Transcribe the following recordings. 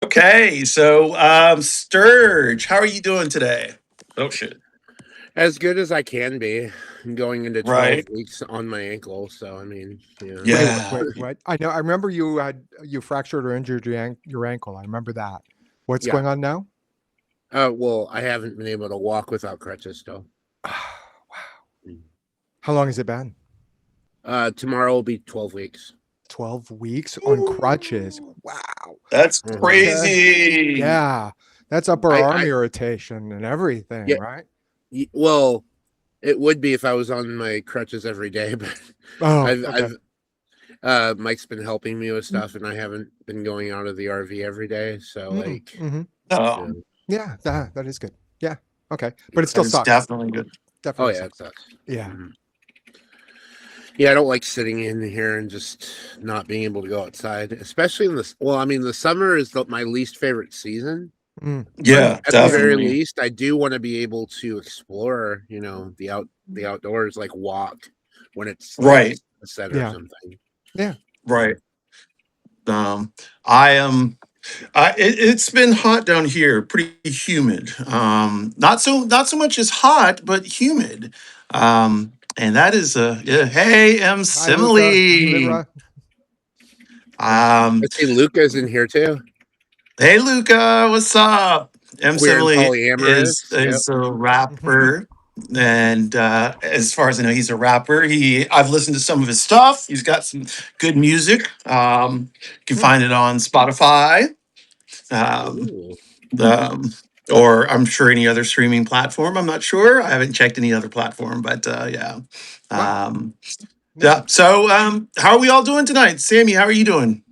Okay, so Sturge, how are you doing today? Oh shit. As good as I can be. I'm going into 12 Right. weeks on my ankle, so I mean, Yeah. Wait, what? I know. I remember you fractured or injured your ankle. I remember that. What's yeah. going on now? Well, I haven't been able to walk without crutches still. Wow. How long has it been? Tomorrow will be 12 weeks. 12 weeks on crutches. Wow. That's Okay. crazy. Yeah. That's upper I, arm I, irritation and everything, yeah. right? Well, it would be if I was on my crutches every day, but Oh, I've, okay. Mike's been helping me with stuff, and I haven't been going out of the RV every day. So, Mm-hmm. Oh, Yeah, that is good. Yeah. Okay. But it that still is sucks. definitely good. oh Definitely yeah, it sucks. sucks. Yeah. Mhm. Yeah, I don't like sitting in here and just not being able to go outside, especially in this. Well, I mean, the summer is my least favorite season, Mm. but Yeah, at the Yeah. very definitely. least, I do want to be able to explore, the outdoors, like walk when it's like Right, a set or Yeah. something. Yeah. right. I am. It's been hot down here, pretty humid. Not so much as hot, but humid. And that is yeah, hey, M. Hi, Luca. Hi, Simile. Lyra. I Um, see Luca's in here too. Hey Luca, what's up? M Queer and Simile is polyamorous. Yep. is a rapper, and as far as I know, he's a rapper. I've listened to some of his stuff. He's got some good music. You can find it on Spotify, um, Ooh. um, or I'm sure any other streaming platform. I'm not sure. I haven't checked any other platform, but yeah, Wow. um, Yeah. yeah. So how are we all doing tonight, Sammy? How are you doing?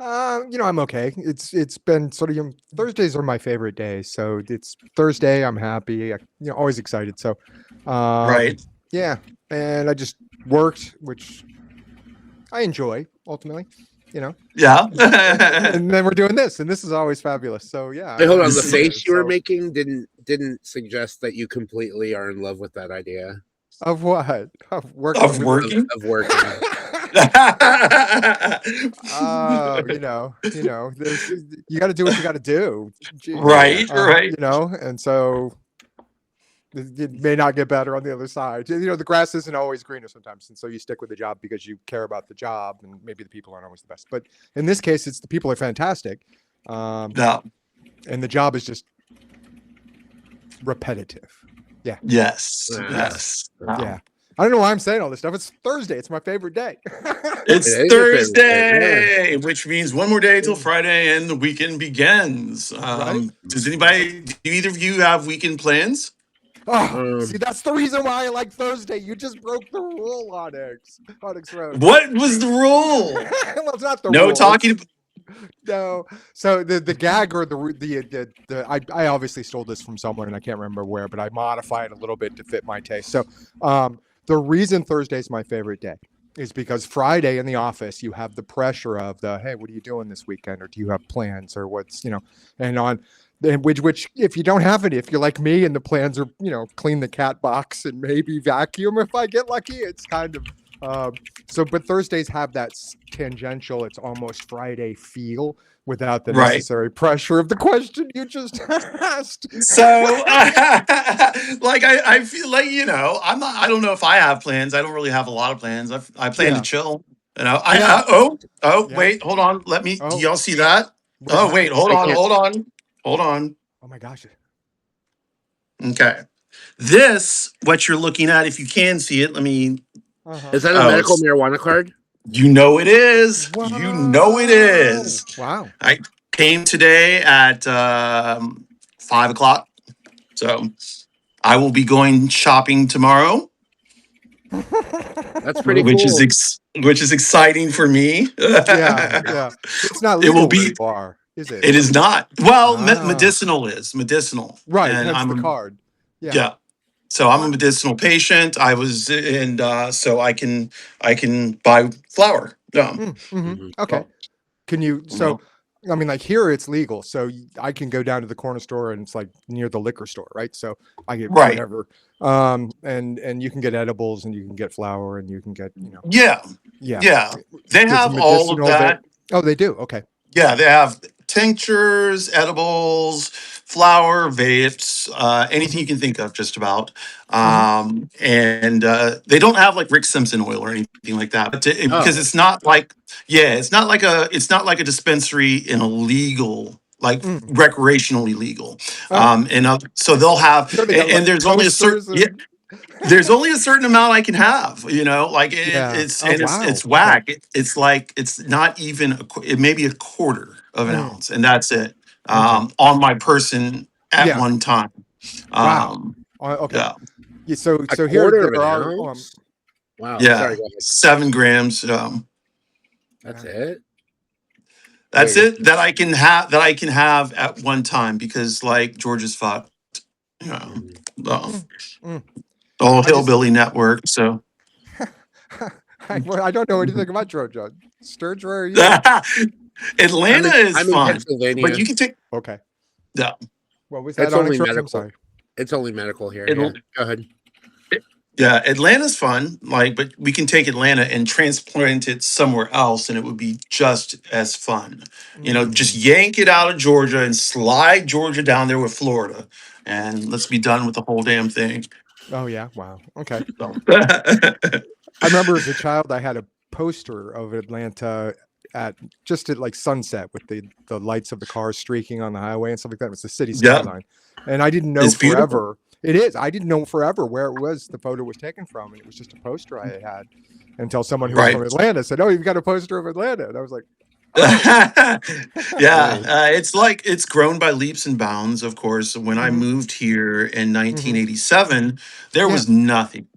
I'm okay. It's been sort of Thursdays are my favorite days. So it's Thursday. I'm happy. Always excited. So, Right. yeah. And I just worked, which I enjoy ultimately. You know, Yeah. and then we're doing this, and this is always fabulous. So yeah. Hey, hold on. I'm The excited. face you were So, making didn't suggest that you completely are in love with that idea of what? Of working Of with working. of working. Oh, there's you got to do what you got to do. Yeah. Right, right. And so it may not get better on the other side. The grass isn't always greener sometimes, and so you stick with the job because you care about the job, and maybe the people aren't always the best. But in this case, it's the people are fantastic, No. and the job is just repetitive. Yeah, Yes. Yeah. Yes. yeah. I don't know why I'm saying all this stuff. It's Thursday. It's my favorite day. It It's is your favorite day, Thursday, which means one more day till Friday and the weekend begins. Right? Do either of you have weekend plans? Oh, yeah. see, that's the reason why I like Thursday. You just broke the rule, OnyxRose. What was the rule? Well, it's not the No rule. talking. No. So the gag or I obviously stole this from someone and I can't remember where, but I modify it a little bit to fit my taste. So the reason Thursday is my favorite day is because Friday in the office you have the pressure of hey, what are you doing this weekend, or do you have plans, or and on which if you don't have it, if you're like me and the plans are clean the cat box and maybe vacuum if I get lucky, it's kind of but Thursdays have that tangential, it's almost Friday feel without the Right. necessary pressure of the question you just asked. So, like, I feel like, I'm not, I don't know if I have plans. I don't really have a lot of plans. I plan to Yeah. chill. Yeah. Yeah. Wait, hold on. Do Oh, y'all see that? what Oh, wait, happened? hold I on, can't. hold on, hold on. Oh my gosh. Okay. What you're looking at, if you can see it, let me, Uh-huh. Is that a oh, medical marijuana card? you know it is. You know it Wow. is. Wow. I came today at 5 o'clock. So I will be going shopping tomorrow, That's pretty which cool. is exciting for me. Yeah. Yeah. It's not It will legal where be. you are, is it? It is not. Well, Ah. medicinal is medicinal, Right. and Hence the card. Yeah. yeah. So I'm a Wow. medicinal patient. I was, and so I can buy flour. Mm-hmm. Mhm. Okay. So, Can you? you know, So, I mean, like here it's legal, so I can go down to the corner store and it's like near the liquor store, right? So I get right. whatever, and you can get edibles and you can get flour and you can get Yeah. yeah. Yeah. They Does have all of medicinal there? that. Oh, they do. Okay. Yeah, they have tinctures, edibles, flour, vapes, anything Hmm. you can think of, just about. Hmm. And they don't have like Rick Simpson oil or anything like that, but because Oh, it's not like, yeah, it's not like a dispensary in a legal, like Mm. recreationally legal. Oh, So they'll have, sure. They got and like there's only a certain, toasters yeah, and there's only a certain amount I can have, like yeah. it's Oh, and wow. it's Okay. whack. It's like it's not even it may be a quarter of an Mm. ounce, and that's it. Okay. On my person at Yeah. one time. Wow. Um, Okay. yeah, Yeah, so a here quarter of there an are ounce. Wow. Sorry, yeah, go ahead. 7 grams. That's yeah. it. That's Wait. it that I can have at one time because like George's fucked, you know, Mhm. the, Mm, mm. the whole I just hillbilly network. So I don't know anything about Georgia. Sturge, where are you? Atlanta is I'm in fun, but Pennsylvania. you can take Okay. yeah. What was that, It's only OnyxRose? I'm medical. sorry. It's only medical here. Yeah. Go ahead. Yeah, Atlanta's fun, like, but we can take Atlanta and transplant it somewhere else, and it would be just as fun. Just Mm. yank it out of Georgia and slide Georgia down there with Florida, and let's be done with the whole damn thing. Oh yeah. Wow. Okay. So. I remember as a child, I had a poster of Atlanta at just at like sunset with the lights of the cars streaking on the highway and stuff like that. It was the city Yeah, skyline, and I didn't know it's beautiful. forever. It is. I didn't know forever where it was. The photo was taken from, and it was just a poster I had until someone who was Right. from Atlanta said, "Oh, you've got a poster of Atlanta," and I was like, "Oh." Yeah, Nice. it's grown by leaps and bounds. Of course, when I Hmm. moved here in Hmm. 1987, there Yeah. was nothing.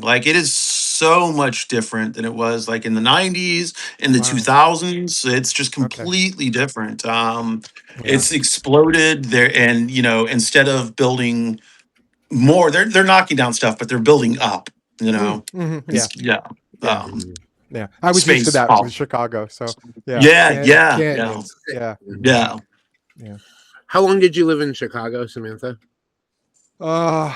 Like it is so much different than it was like in the 90s, in the Wow. 2000s. It's just Okay. completely different. Yeah. It's exploded there, and instead of building more, they're knocking down stuff, but they're building up. Yeah. Yeah, Yeah. Mhm. Yeah. I was used to space. that with Chicago. So yeah. Yeah, yeah, yeah, Canyons. Yeah. Mhm. yeah. Yeah. How long did you live in Chicago, Samantha? Uh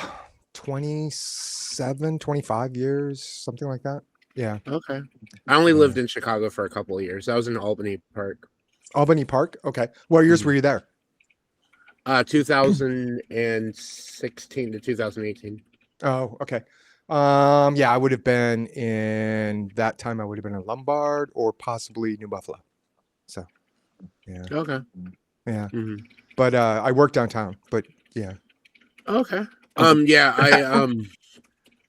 27, 25 years, something like that. Yeah. Okay. I only Yeah. lived in Chicago for a couple of years. I was in Albany Park. Albany Park. Okay. What years Mhm. were you there? 2016 to 2018. Oh, okay. Yeah, I would have been in that time. I would have been in Lombard or possibly New Buffalo. So, yeah, Okay. yeah. Hmm. But I work downtown. But yeah. Okay. Okay. Yeah,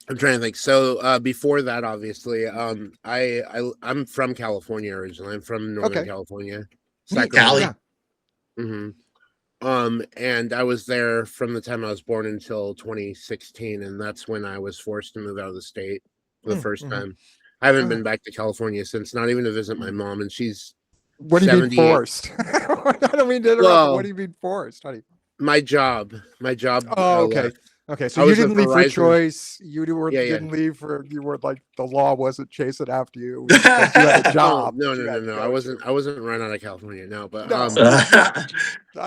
I'm trying to think. So before that, obviously, I'm from California originally. I'm from Northern Okay. California, Neat. Sacramento. Cali. Yeah. Hmm. And I was there from the time I was born until 2016, and that's when I was forced to move out of the state for the first Mm-hmm. time. I haven't Uh, been back to California since, not even to visit my mom, and she's what do you mean 78. forced? I don't mean to interrupt, but what Well, do you mean forced, honey? my job Oh, okay. left. Okay, so I you was a didn't leave for Verizon. choice. Yeah, yeah. Didn't leave for you were like the law wasn't chasing after you. It was because you had a No, job no, that no, you no, had to no. go to. I wasn't run out of California. No, but No, I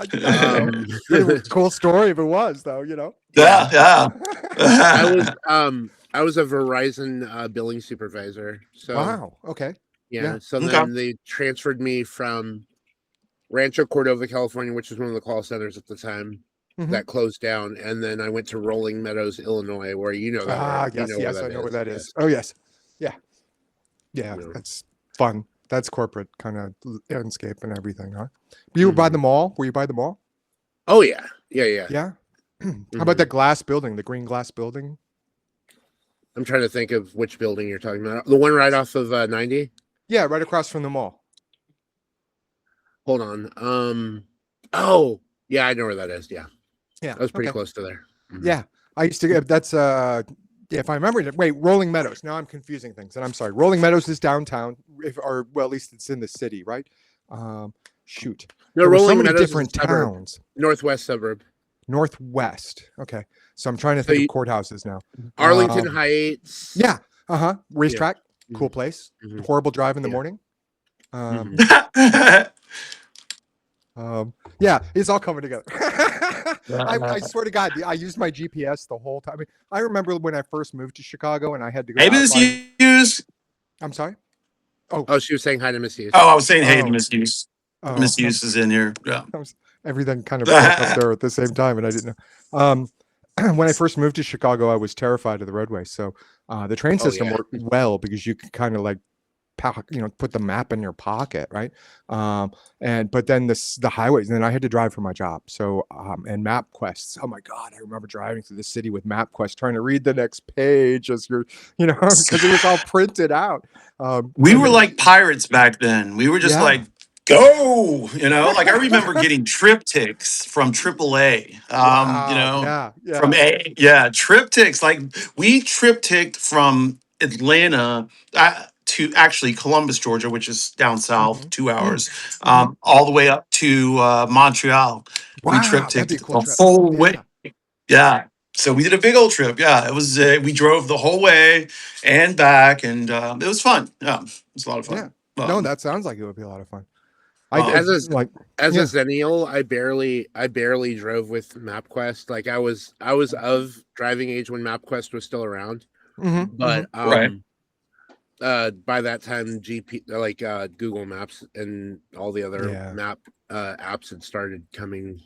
don't know. um, Pretty cool story if it was though. You know. yeah. Yeah, I was yeah. I was a Verizon billing supervisor. So Wow. Okay. yeah. Yeah. So Okay. then they transferred me from Rancho Cordova, California, which was one of the call centers at the time, Hmm. that closed down, and then I went to Rolling Meadows, Illinois, where you know that where you Yes, know where yes, I that know where is. that Yeah. is. Oh yes. Yeah. Yeah. Yeah. That's fun. That's corporate kind of landscape and everything, huh? You were by the Mhm. mall. Were you by the mall? Oh yeah, yeah, yeah. Yeah. How about Mhm. that glass building, the green glass building? I'm trying to think of which building you're talking about. The one right off of 90. Yeah, right across from the mall. Hold on. Oh, yeah, I know where that is. Yeah, Yeah. that was pretty Okay. close to there. Mhm. Yeah. I used to get that's yeah, if I remember it. Wait, Rolling Meadows. Now I'm confusing things. And I'm sorry. Rolling Meadows is downtown, or well, at least it's in the city, right? Shoot. No, There were so Rolling many Meadows is a different suburb, towns. northwest suburb. Northwest. Okay. So I'm trying to So think you, of courthouses now. Arlington Heights. Yeah. Uh-huh. Yeah. Racetrack. Cool Mhm. place. Mhm. Horrible drive in the Yeah. morning. Mhm. Yeah, it's all coming together. I swear to God, I used my GPS the whole time. I mean, I remember when I first moved to Chicago and I had to go out. ABCUs. I'm sorry. Oh, she was saying hi to Misuse. Oh, I was saying hey to Oh. Misuse. Oh, Misuse is in here. Yeah. everything kind of broke up there at the same time, and I didn't know. When I first moved to Chicago, I was terrified of the roadway. So the train system worked well because you could kind of like put the map in your pocket, right? But then the highways, and then I had to drive for my job. So and MapQuest. Oh my God, I remember driving through the city with MapQuest, trying to read the next page as you're, because it was all printed out. We were like pirates back then. We were just like, go, like I remember getting triptychs from AAA. From triptychs. Like we triptyched from Atlanta to actually Columbus, Georgia, which is down south, 2 hours, all the way up to Montreal. We that'd be a triptychs cool the trip. whole way. Yeah. So we did a big old trip. Yeah, it was. We drove the whole way and back, and it was fun. Yeah, it was a lot of fun. No, that sounds like it would be a lot of fun. As a Zennial, I barely drove with MapQuest. Like I was of driving age when MapQuest was still around, but by that time, Google Maps and all the other map apps had started coming,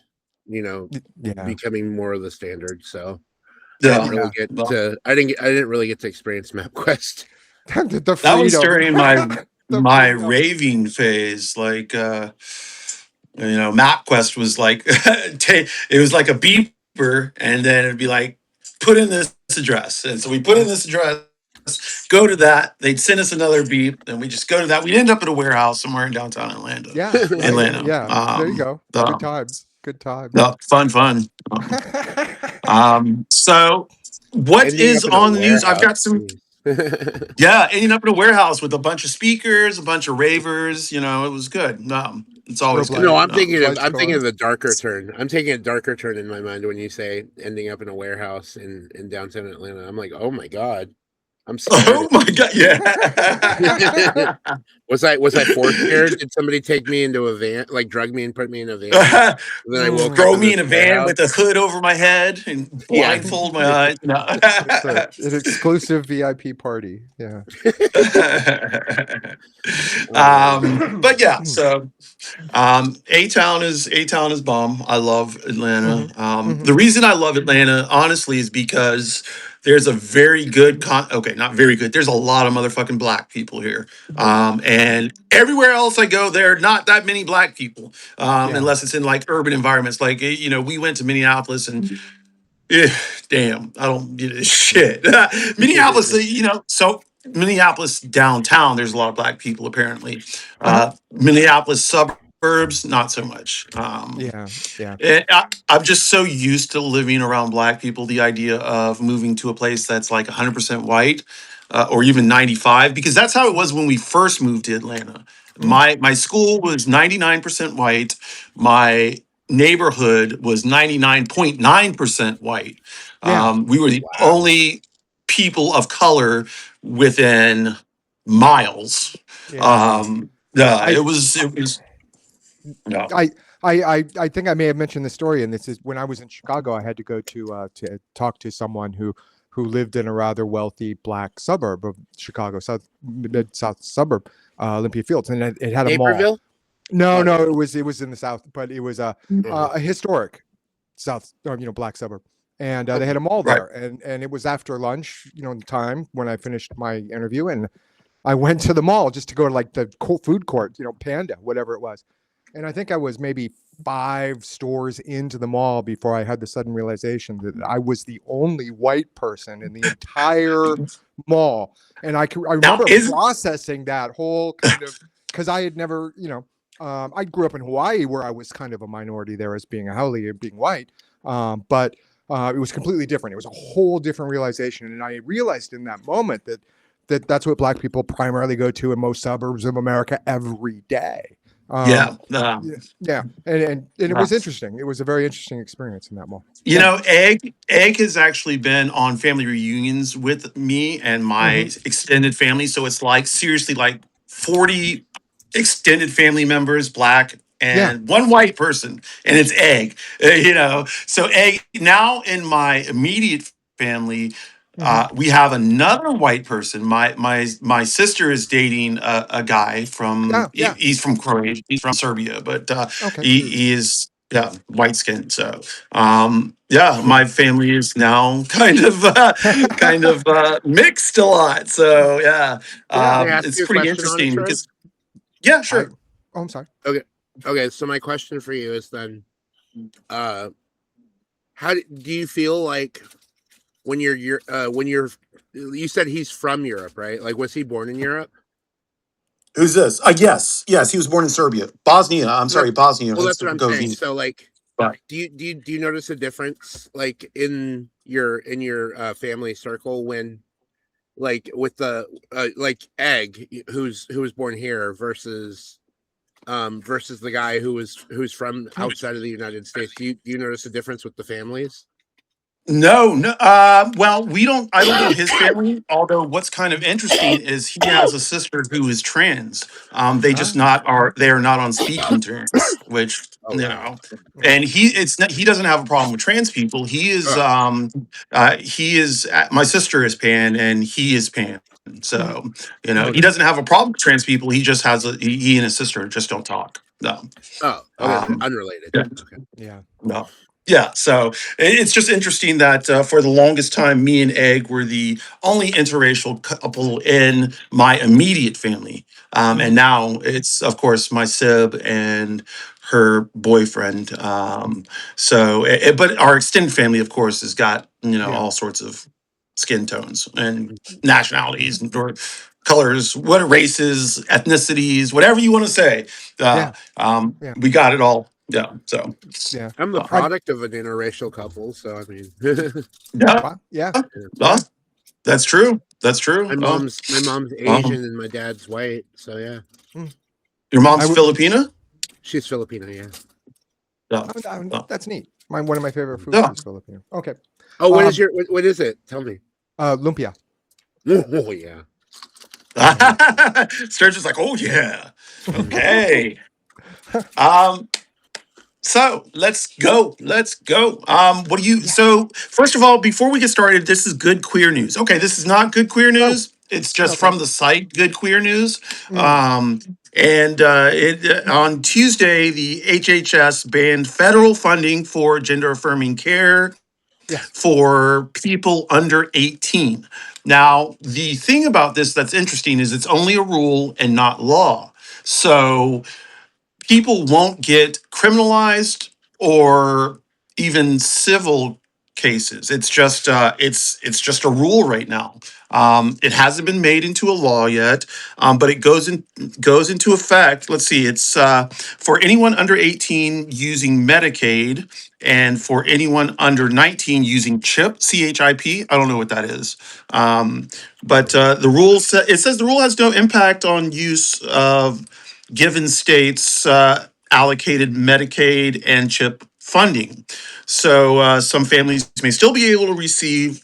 becoming more of the standard. So I didn't really get to experience MapQuest. That was during my raving phase. Like MapQuest was like it was like a beeper, and then it'd be like, put in this address, and so we put in this address, go to that, they'd send us another beep, and we just go to that. We'd end up at a warehouse somewhere in downtown Atlanta. There you go. Good times. Fun. So what is on the news? I've got some ending up in a warehouse with a bunch of speakers, a bunch of ravers. It was good. It's always good. No, I'm thinking of the darker turn. I'm taking a darker turn in my mind when you say ending up in a warehouse in downtown Atlanta. I'm like, oh my God, I'm scared. Oh my God, yeah. Was I forced here? Did somebody take me into a van, like drug me and put me in a van? And then I woke throw me in a van with a hood over my head and blindfold my eyes. No. It's an exclusive VIP party. Yeah. But yeah, so A-Town is bomb. I love Atlanta. The reason I love Atlanta, honestly, is because there's a very good not very good. There's a lot of motherfucking black people here. And everywhere else I go, there are not that many black people. Unless it's in like urban environments. Like, we went to Minneapolis and damn, I don't give a shit. Minneapolis, so Minneapolis downtown, there's a lot of black people apparently. Minneapolis suburbs, not so much. I'm just so used to living around black people. The idea of moving to a place that's like 100% white, or even 95, because that's how it was when we first moved to Atlanta. My school was 99% white. My neighborhood was 99.9% white. We were the only people of color within miles. It was. No. I think I may have mentioned the story, and this is when I was in Chicago. I had to go to talk to someone who lived in a rather wealthy black suburb of Chicago, mid-south suburb, Olympia Fields, and it had a mall. No, it was in the south, but it was a historic south, black suburb, and they had a mall there, and it was after lunch, time when I finished my interview, and I went to the mall just to go to like the food court, Panda, whatever it was, and I think I was maybe 5 stores into the mall before I had the sudden realization that I was the only white person in the entire mall, and I remember processing that whole kind of, because I had never, I grew up in Hawaii where I was kind of a minority there as being a haole and being white. But it was completely different. It was a whole different realization. And I realized in that moment that that's what black people primarily go to in most suburbs of America every day. And it was interesting. It was a very interesting experience in that mall. Egg has actually been on family reunions with me and my extended family. So it's like seriously like 40 extended family members, black, and one white person, and it's Egg. So Egg now in my immediate family, We have another white person. My sister is dating a guy from he's from Croatia. He's from Serbia, but he is white skinned. So my family is now kind of mixed a lot. So May I ask it's you a pretty question on it, interesting Rose? because sure. I'm sorry. Okay. So my question for you is then, how do you feel like when you said he's from Europe, right? Like, was he born in Europe? Who's this? Yes, he was born in Serbia, Bosnia. I'm sorry, Bosnia. Well, that's what I'm saying. So, like, do you notice a difference, like, in your family circle when, like, with the like Egg, who was born here versus the guy who's from outside of the United States? Do you notice a difference with the families? No. Well, I don't know his family. Although, what's kind of interesting is he has a sister who is trans. They are not on speaking terms, which and he doesn't have a problem with trans people. He is my sister is pan and he is pan. So he doesn't have a problem with trans people. He just he and his sister just don't talk. No. Unrelated. No. Yeah, so it's just interesting that for the longest time, me and Egg were the only interracial couple in my immediate family. And now it's, of course, my sib and her boyfriend. But our extended family, of course, has got, all sorts of skin tones and nationalities or colors, what races, ethnicities, whatever you want to say. We got it all. Yeah. So I'm the product of an interracial couple, so I mean, that's true. That's true. My mom's Asian and my dad's white, so yeah. Your mom's Filipina? She's Filipino, yeah. That's neat. One of my favorite foods is Filipino. Okay. Oh, what is it? Tell me. Lumpia. Oh yeah. Sturg is like, oh yeah. Okay. So let's go. So first of all, before we get started, this is good queer news. Okay, this is not good queer news. It's just from the site Good Queer News. On Tuesday, the HHS banned federal funding for gender affirming care for people under 18. Now, the thing about this that's interesting is it's only a rule and not law. So people won't get criminalized or even civil cases. It's just it's just a rule right now. It hasn't been made into a law yet, but it goes into effect. Let's see. It's for anyone under 18 using Medicaid, and for anyone under 19 using CHIP. I don't know what that is, but the rule it says the rule has no impact on use of given states allocated Medicaid and CHIP funding. So some families may still be able to receive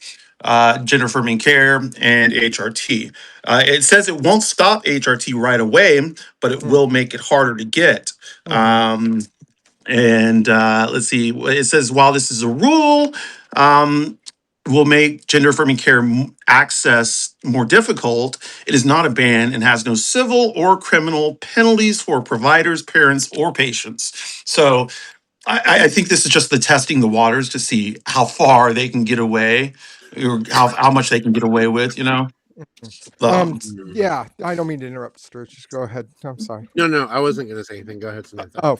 gender affirming care and HRT. It says it won't stop HRT right away, but it will make it harder to get. Let's see, it says while this is a rule, will make gender affirming care access more difficult. It is not a ban and has no civil or criminal penalties for providers, parents, or patients. So I think this is just the testing the waters to see how far they can get away, or how much they can get away with, yeah, I don't mean to interrupt, Sturg. Just go ahead. I'm sorry. No, I wasn't going to say anything. Go ahead, Samantha.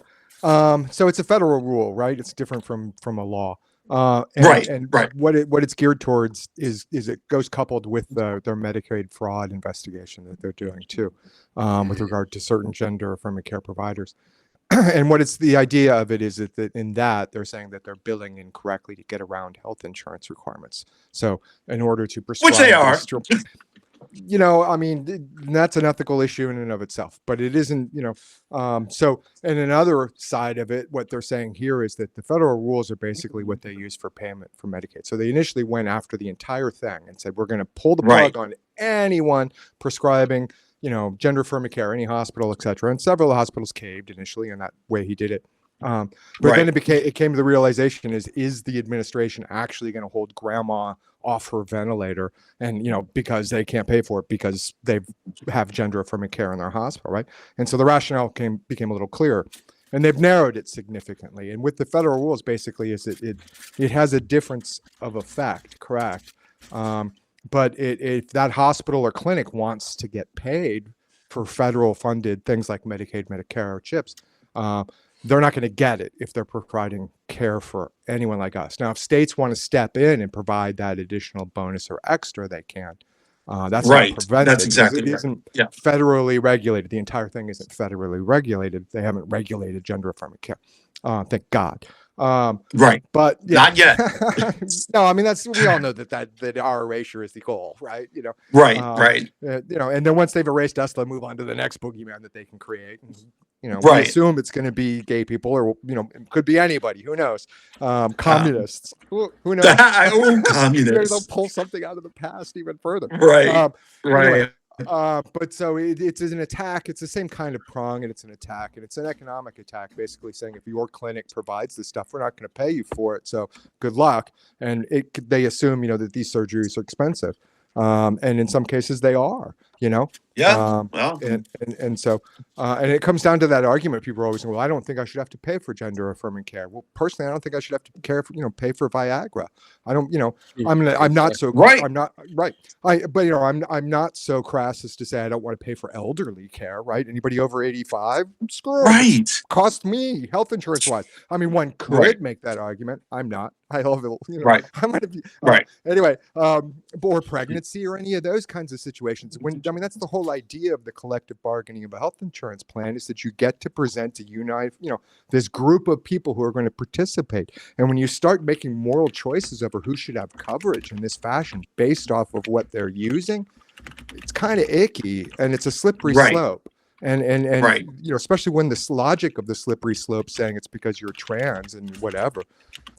So it's a federal rule, right? It's different from a law. Right. What it's geared towards is it goes coupled with their Medicaid fraud investigation that they're doing too, with regard to certain gender affirming care providers. And what it's the idea of it is that in that they're saying that they're billing incorrectly to get around health insurance requirements. So in order to prescribe, which they are, I mean, that's an ethical issue in and of itself, but it isn't, so, and another side of it, what they're saying here is that the federal rules are basically what they use for payment for Medicaid. So they initially went after the entire thing and said, we're going to pull the plug on anyone prescribing, gender affirming care, any hospital, etc. And several hospitals caved initially, and that way he did it. But then it came to the realization is the administration actually going to hold grandma off her ventilator, and because they can't pay for it because they have gender affirming care in their hospital, right? And so the rationale became a little clearer, and they've narrowed it significantly. And with the federal rules, basically, is it has a difference of effect, correct? But if that hospital or clinic wants to get paid for federal funded things like Medicaid, Medicare, or CHIPS, they're not going to get it if they're providing care for anyone like us. Now, if states want to step in and provide that additional bonus or extra, they can. That's right. not prevented. That's exactly it isn't federally regulated. The entire thing isn't federally regulated. They haven't regulated gender affirming care. Thank God. Right. But not yet. No, I mean, we all know that our erasure is the goal, right? Right. And then once they've erased us, they'll move on to the next boogeyman that they can create. And, right. We assume it's going to be gay people, or it could be anybody. Who knows? Communists. Who knows? Communists. They'll pull something out of the past even further. Right. Right. Anyway, but so it's an attack. It's the same kind of prong, and it's an attack, and it's an economic attack, basically saying if your clinic provides this stuff, we're not going to pay you for it. So good luck. And they assume that these surgeries are expensive, and in some cases they are. Well, and so it comes down to that argument. People are always saying, well, I don't think I should have to pay for gender affirming care. Well, personally, I don't think I should have to pay for Viagra. I don't, I'm not so right. I'm not right. I'm not so crass as to say I don't want to pay for elderly care. Right? Anybody over 85, screw it. Right. Cost me health insurance wise. I mean, one could make that argument. I'm not. I love it. Right. I'm gonna be right. Anyway, or pregnancy or any of those kinds of situations. That's the whole idea of the collective bargaining of a health insurance plan, is that you get to present a unite, this group of people who are going to participate. And when you start making moral choices over who should have coverage in this fashion based off of what they're using, it's kind of icky, and it's a slippery slope. And right. Especially when this logic of the slippery slope saying it's because you're trans and whatever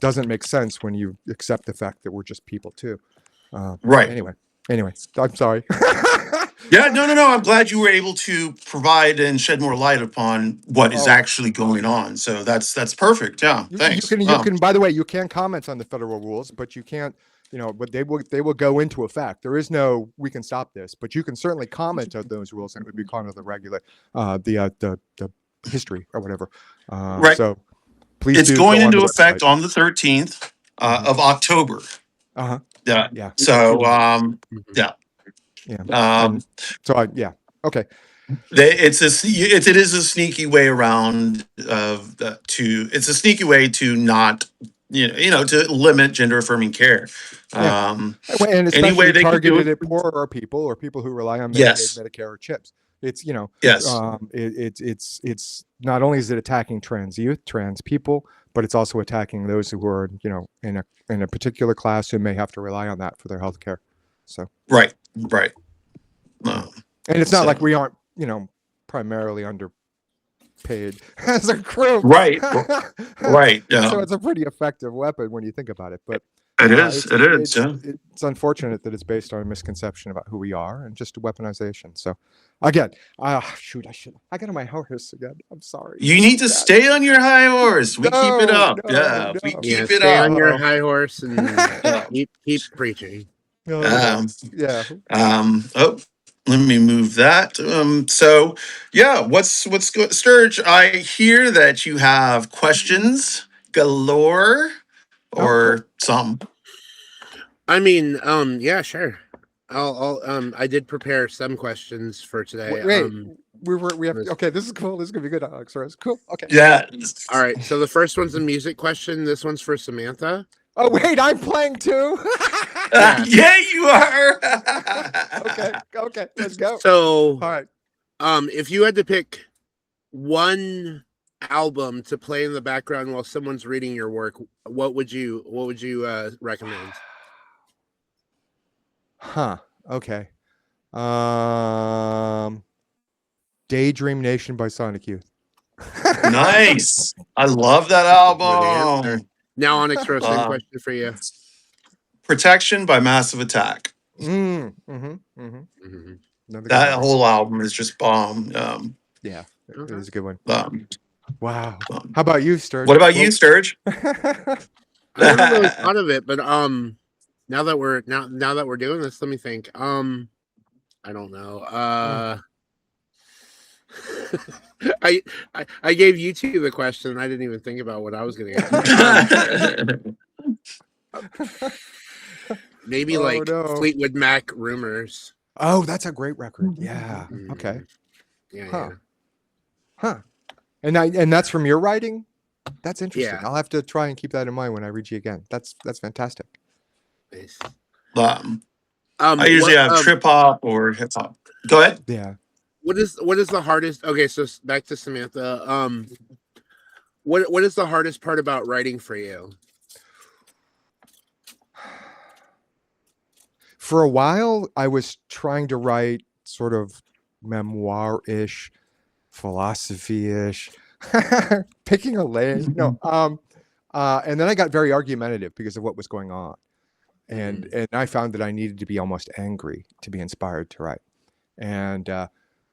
doesn't make sense when you accept the fact that we're just people too. Right. Anyway, I'm sorry. Yeah, no. I'm glad you were able to provide and shed more light upon what is actually going on. So that's perfect. Yeah, thanks. You can. By the way, you can comment on the federal rules, but you can't. But they will go into effect. There is no we can stop this, but you can certainly comment on those rules, and it would be kind of the regular the history or whatever. Right. So please. It's going into effect on the 13th of October. Yeah. Yeah. So Yeah. Okay. It is a sneaky way around it's a sneaky way to not to limit gender affirming care. And especially targeted at poorer people or people who rely on Medicaid, Medicare, or CHIPS. It's it's not only is it attacking trans youth, trans people, but it's also attacking those who are in a particular class who may have to rely on that for their health care. So right. And it's not like we aren't primarily underpaid as a crew. Right. Yeah. So it's a pretty effective weapon when you think about it. But it is. It's unfortunate that it's based on a misconception about who we are and just a weaponization. So again, I got on my horse again. I'm sorry. You need to stay on your high horse. We keep it up. We keep it up. Stay on your high horse and keep preaching. Let me move that. What's good, Sturg? I hear that you have questions galore, or some. I mean, yeah, sure. I did prepare some questions for today. Wait, we have. Okay, this is cool. This is gonna be good, OnyxRose. Cool. Okay. Yeah. All right. So the first one's a music question. This one's for Samantha. Oh wait, I'm playing too. Yeah, you are. Okay, let's go. So, all right. If you had to pick one album to play in the background while someone's reading your work, what would you recommend? Okay. Daydream Nation by Sonic Youth. Nice. I love that album. Now, OnyxRose, same question for you. Protection by Massive Attack. That whole album is just bomb. Yeah, it is a good one. Wow. How about you, Sturg? What about you, Sturg? I never really thought of it, but now that we're doing this, let me think. I don't know. I gave you two the question. I didn't even think about what I was going to answer. Maybe Fleetwood Mac Rumors. Oh, that's a great record. Yeah. Okay. Yeah. Huh. And that's from your writing? That's interesting. Yeah. I'll have to try and keep that in mind when I read you again. That's fantastic. Nice. I usually have trip hop or hip hop. Go ahead. Yeah. What is the hardest? Okay, so back to Samantha. What is the hardest part about writing for you? For a while, I was trying to write sort of memoir-ish, philosophy-ish, picking a lane. No, and then I got very argumentative because of what was going on, and I found that I needed to be almost angry to be inspired to write, and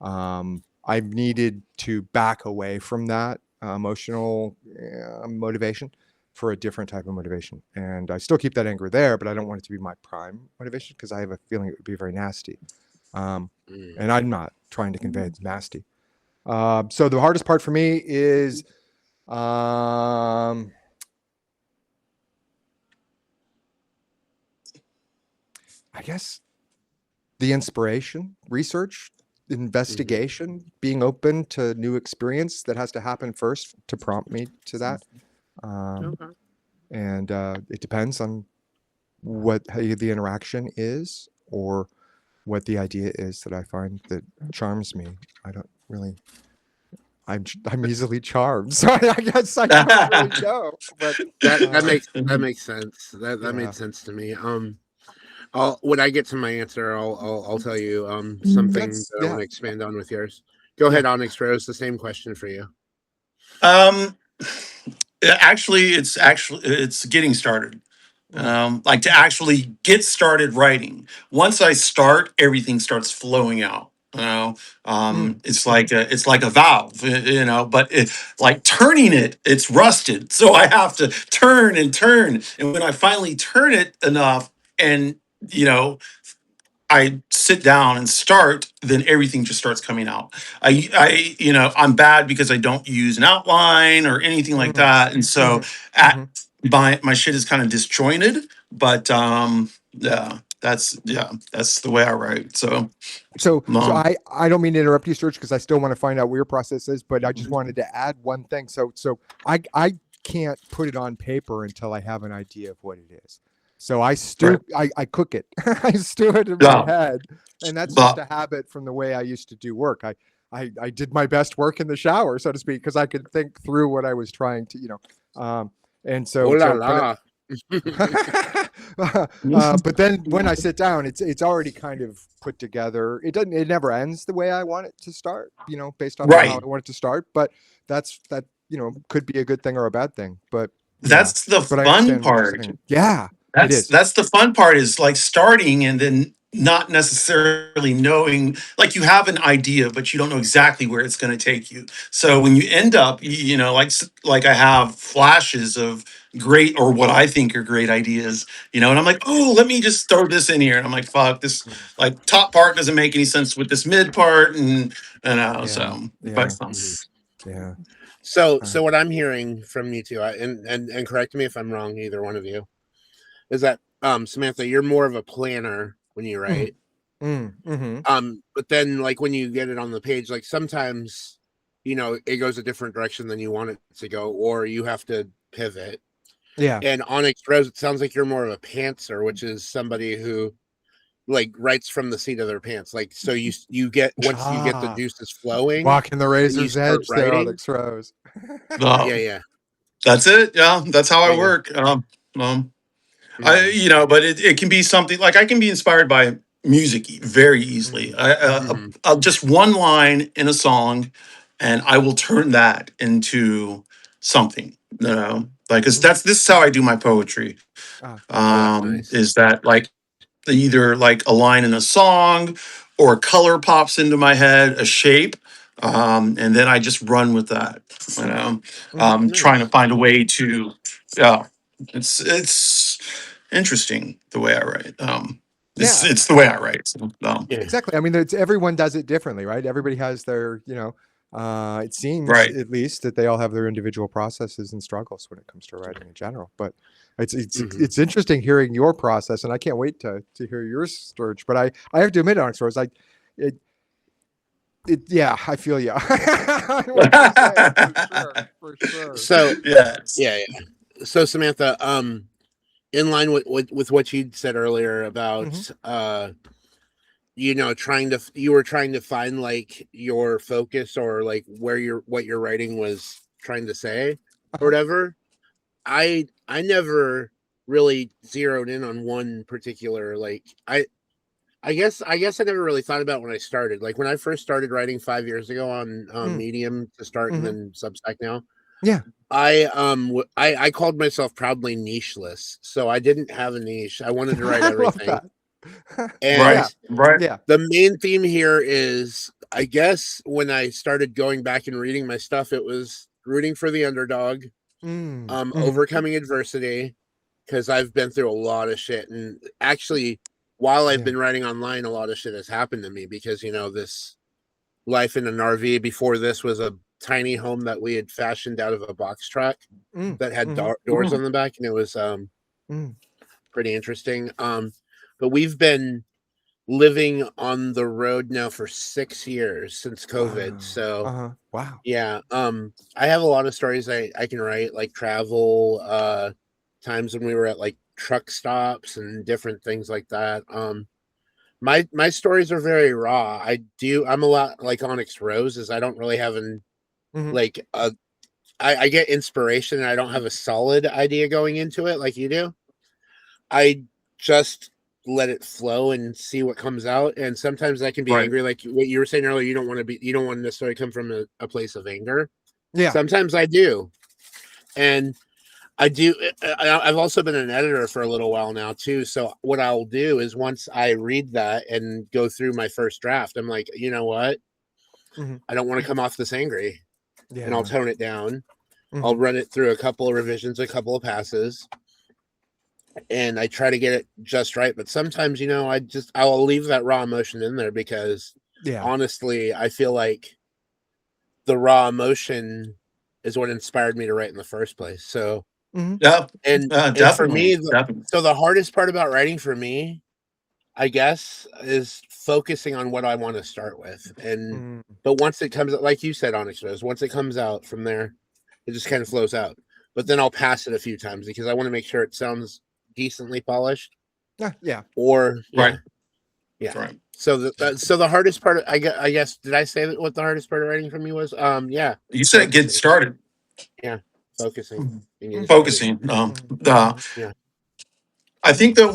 I needed to back away from that emotional motivation for a different type of motivation. And I still keep that anger there, but I don't want it to be my prime motivation because I have a feeling it would be very nasty. And I'm not trying to convey it's nasty. So the hardest part for me is I guess the inspiration, research, investigation, being open to new experience that has to happen first to prompt me to that. And it depends on what the interaction is or what the idea is that I find that charms me. I don't really. I'm easily charmed, so I guess I don't really know. But that makes sense. That made sense to me. When I get to my answer, I'll tell you something that I want to expand on with yours. Go ahead, OnyxRose. The same question for you. Actually, it's getting started. Like to actually get started writing. Once I start, everything starts flowing out. It's like a valve, but like turning it's rusted. So I have to turn and turn. And when I finally turn it enough and, I sit down and start, then everything just starts coming out. I'm bad because I don't use an outline or anything like that. And so my shit is kind of disjointed, but that's the way I write. So I don't mean to interrupt you, Sturg, because I still want to find out what your process is, but I just wanted to add one thing. So I can't put it on paper until I have an idea of what it is. So I cook it. I stew it in my head, and that's just a habit from the way I used to do work. I did my best work in the shower, so to speak, because I could think through what I was trying to, and so. But then when I sit down, it's already kind of put together. It never ends the way I want it to start, based on how I want it to start. But that could be a good thing or a bad thing. But that's the fun part. Yeah. That's the fun part is like starting and then not necessarily knowing, like you have an idea, but you don't know exactly where it's going to take you. So when you end up, like I have flashes of great or what I think are great ideas, and I'm like, oh, let me just throw this in here. And I'm like, fuck, this like top part doesn't make any sense with this mid part. So what I'm hearing from you two, and correct me if I'm wrong, either one of you, is that Samantha, you're more of a planner when you write. But then like when you get it on the page, like sometimes it goes a different direction than you want it to go, or you have to pivot. And OnyxRose, it sounds like you're more of a pantser, which is somebody who like writes from the seat of their pants. Like so you get once you get the juices flowing, walking the razor's edge there, OnyxRose. That's it. Yeah, that's how I work. But it can be something like I can be inspired by music very easily. I'll just one line in a song, and I will turn that into something. Because this is how I do my poetry. Nice. Is that like either like a line in a song or a color pops into my head, a shape. and then I just run with that. You know, Nice. trying to find a way to, yeah, it's interesting the way I write. It's the way I write. So, Exactly. I mean, everyone does it differently, right? Everybody has their, it seems right. at least that they all have their individual processes and struggles when it comes to writing in general. But it's interesting hearing your process, and I can't wait to hear yours, Sturge. But I have to admit, OnyxRose, yeah, I feel you. For sure. So yes. yeah. So Samantha, in line with what you said earlier about you were trying to find like your focus or like what your writing was trying to say or whatever. I never really zeroed in on one particular, like I guess I never really thought about when I started. Like when I first started writing 5 years ago on Medium to start and then Substack now. Yeah. I called myself proudly nicheless, so I didn't have a niche. I wanted to write everything. And right. The main theme here is, I guess when I started going back and reading my stuff, it was rooting for the underdog, overcoming adversity, because I've been through a lot of shit. And actually, while I've been writing online, a lot of shit has happened to me because, this life in an RV before this was a tiny home that we had fashioned out of a box truck that had doors on the back, and it was pretty interesting. But we've been living on the road now for 6 years since COVID. So wow. Yeah. I have a lot of stories I can write, like travel, times when we were at like truck stops and different things like that. My stories are very raw. I'm a lot like OnyxRose, is I don't really have like I get inspiration and I don't have a solid idea going into it like you do. I just let it flow and see what comes out. And sometimes I can be angry, like what you were saying earlier. You don't want to necessarily come from a place of anger. Yeah. Sometimes I do. And I've also been an editor for a little while now too. So what I'll do is once I read that and go through my first draft, I'm like, you know what? I don't want to come off this angry. Yeah. And I'll tone it down. I'll run it through a couple of revisions, a couple of passes, and I try to get it just right. But sometimes, I'll leave that raw emotion in there because honestly, I feel like the raw emotion is what inspired me to write in the first place. So and for me, so the hardest part about writing for me, I guess, is focusing on what I want to start with. And but once it comes out, like you said, OnyxRose, once it comes out from there, it just kind of flows out. But then I'll pass it a few times because I want to make sure it sounds decently polished. Yeah. Or right. Yeah. Right. So the hardest part, I guess, did I say what the hardest part of writing for me was? Yeah. You said get started. Yeah. Focusing. Yeah. I think that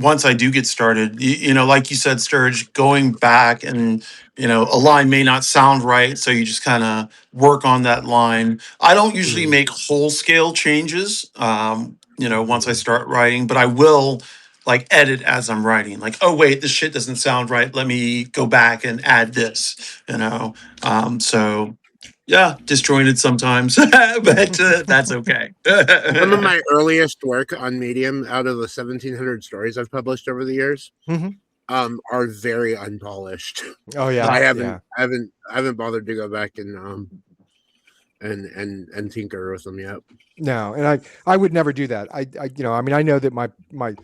once I do get started, like you said, Sturge, going back and, a line may not sound right. So you just kind of work on that line. I don't usually make whole scale changes, once I start writing, but I will like edit as I'm writing. Like, oh, wait, this shit doesn't sound right. Let me go back and add this, so yeah, disjointed sometimes, but that's okay. Some of my earliest work on Medium, out of the 1,700 stories I've published over the years, are very unpolished. Oh yeah, I haven't bothered to go back and tinker with them yet. No, and I would never do that. I know that my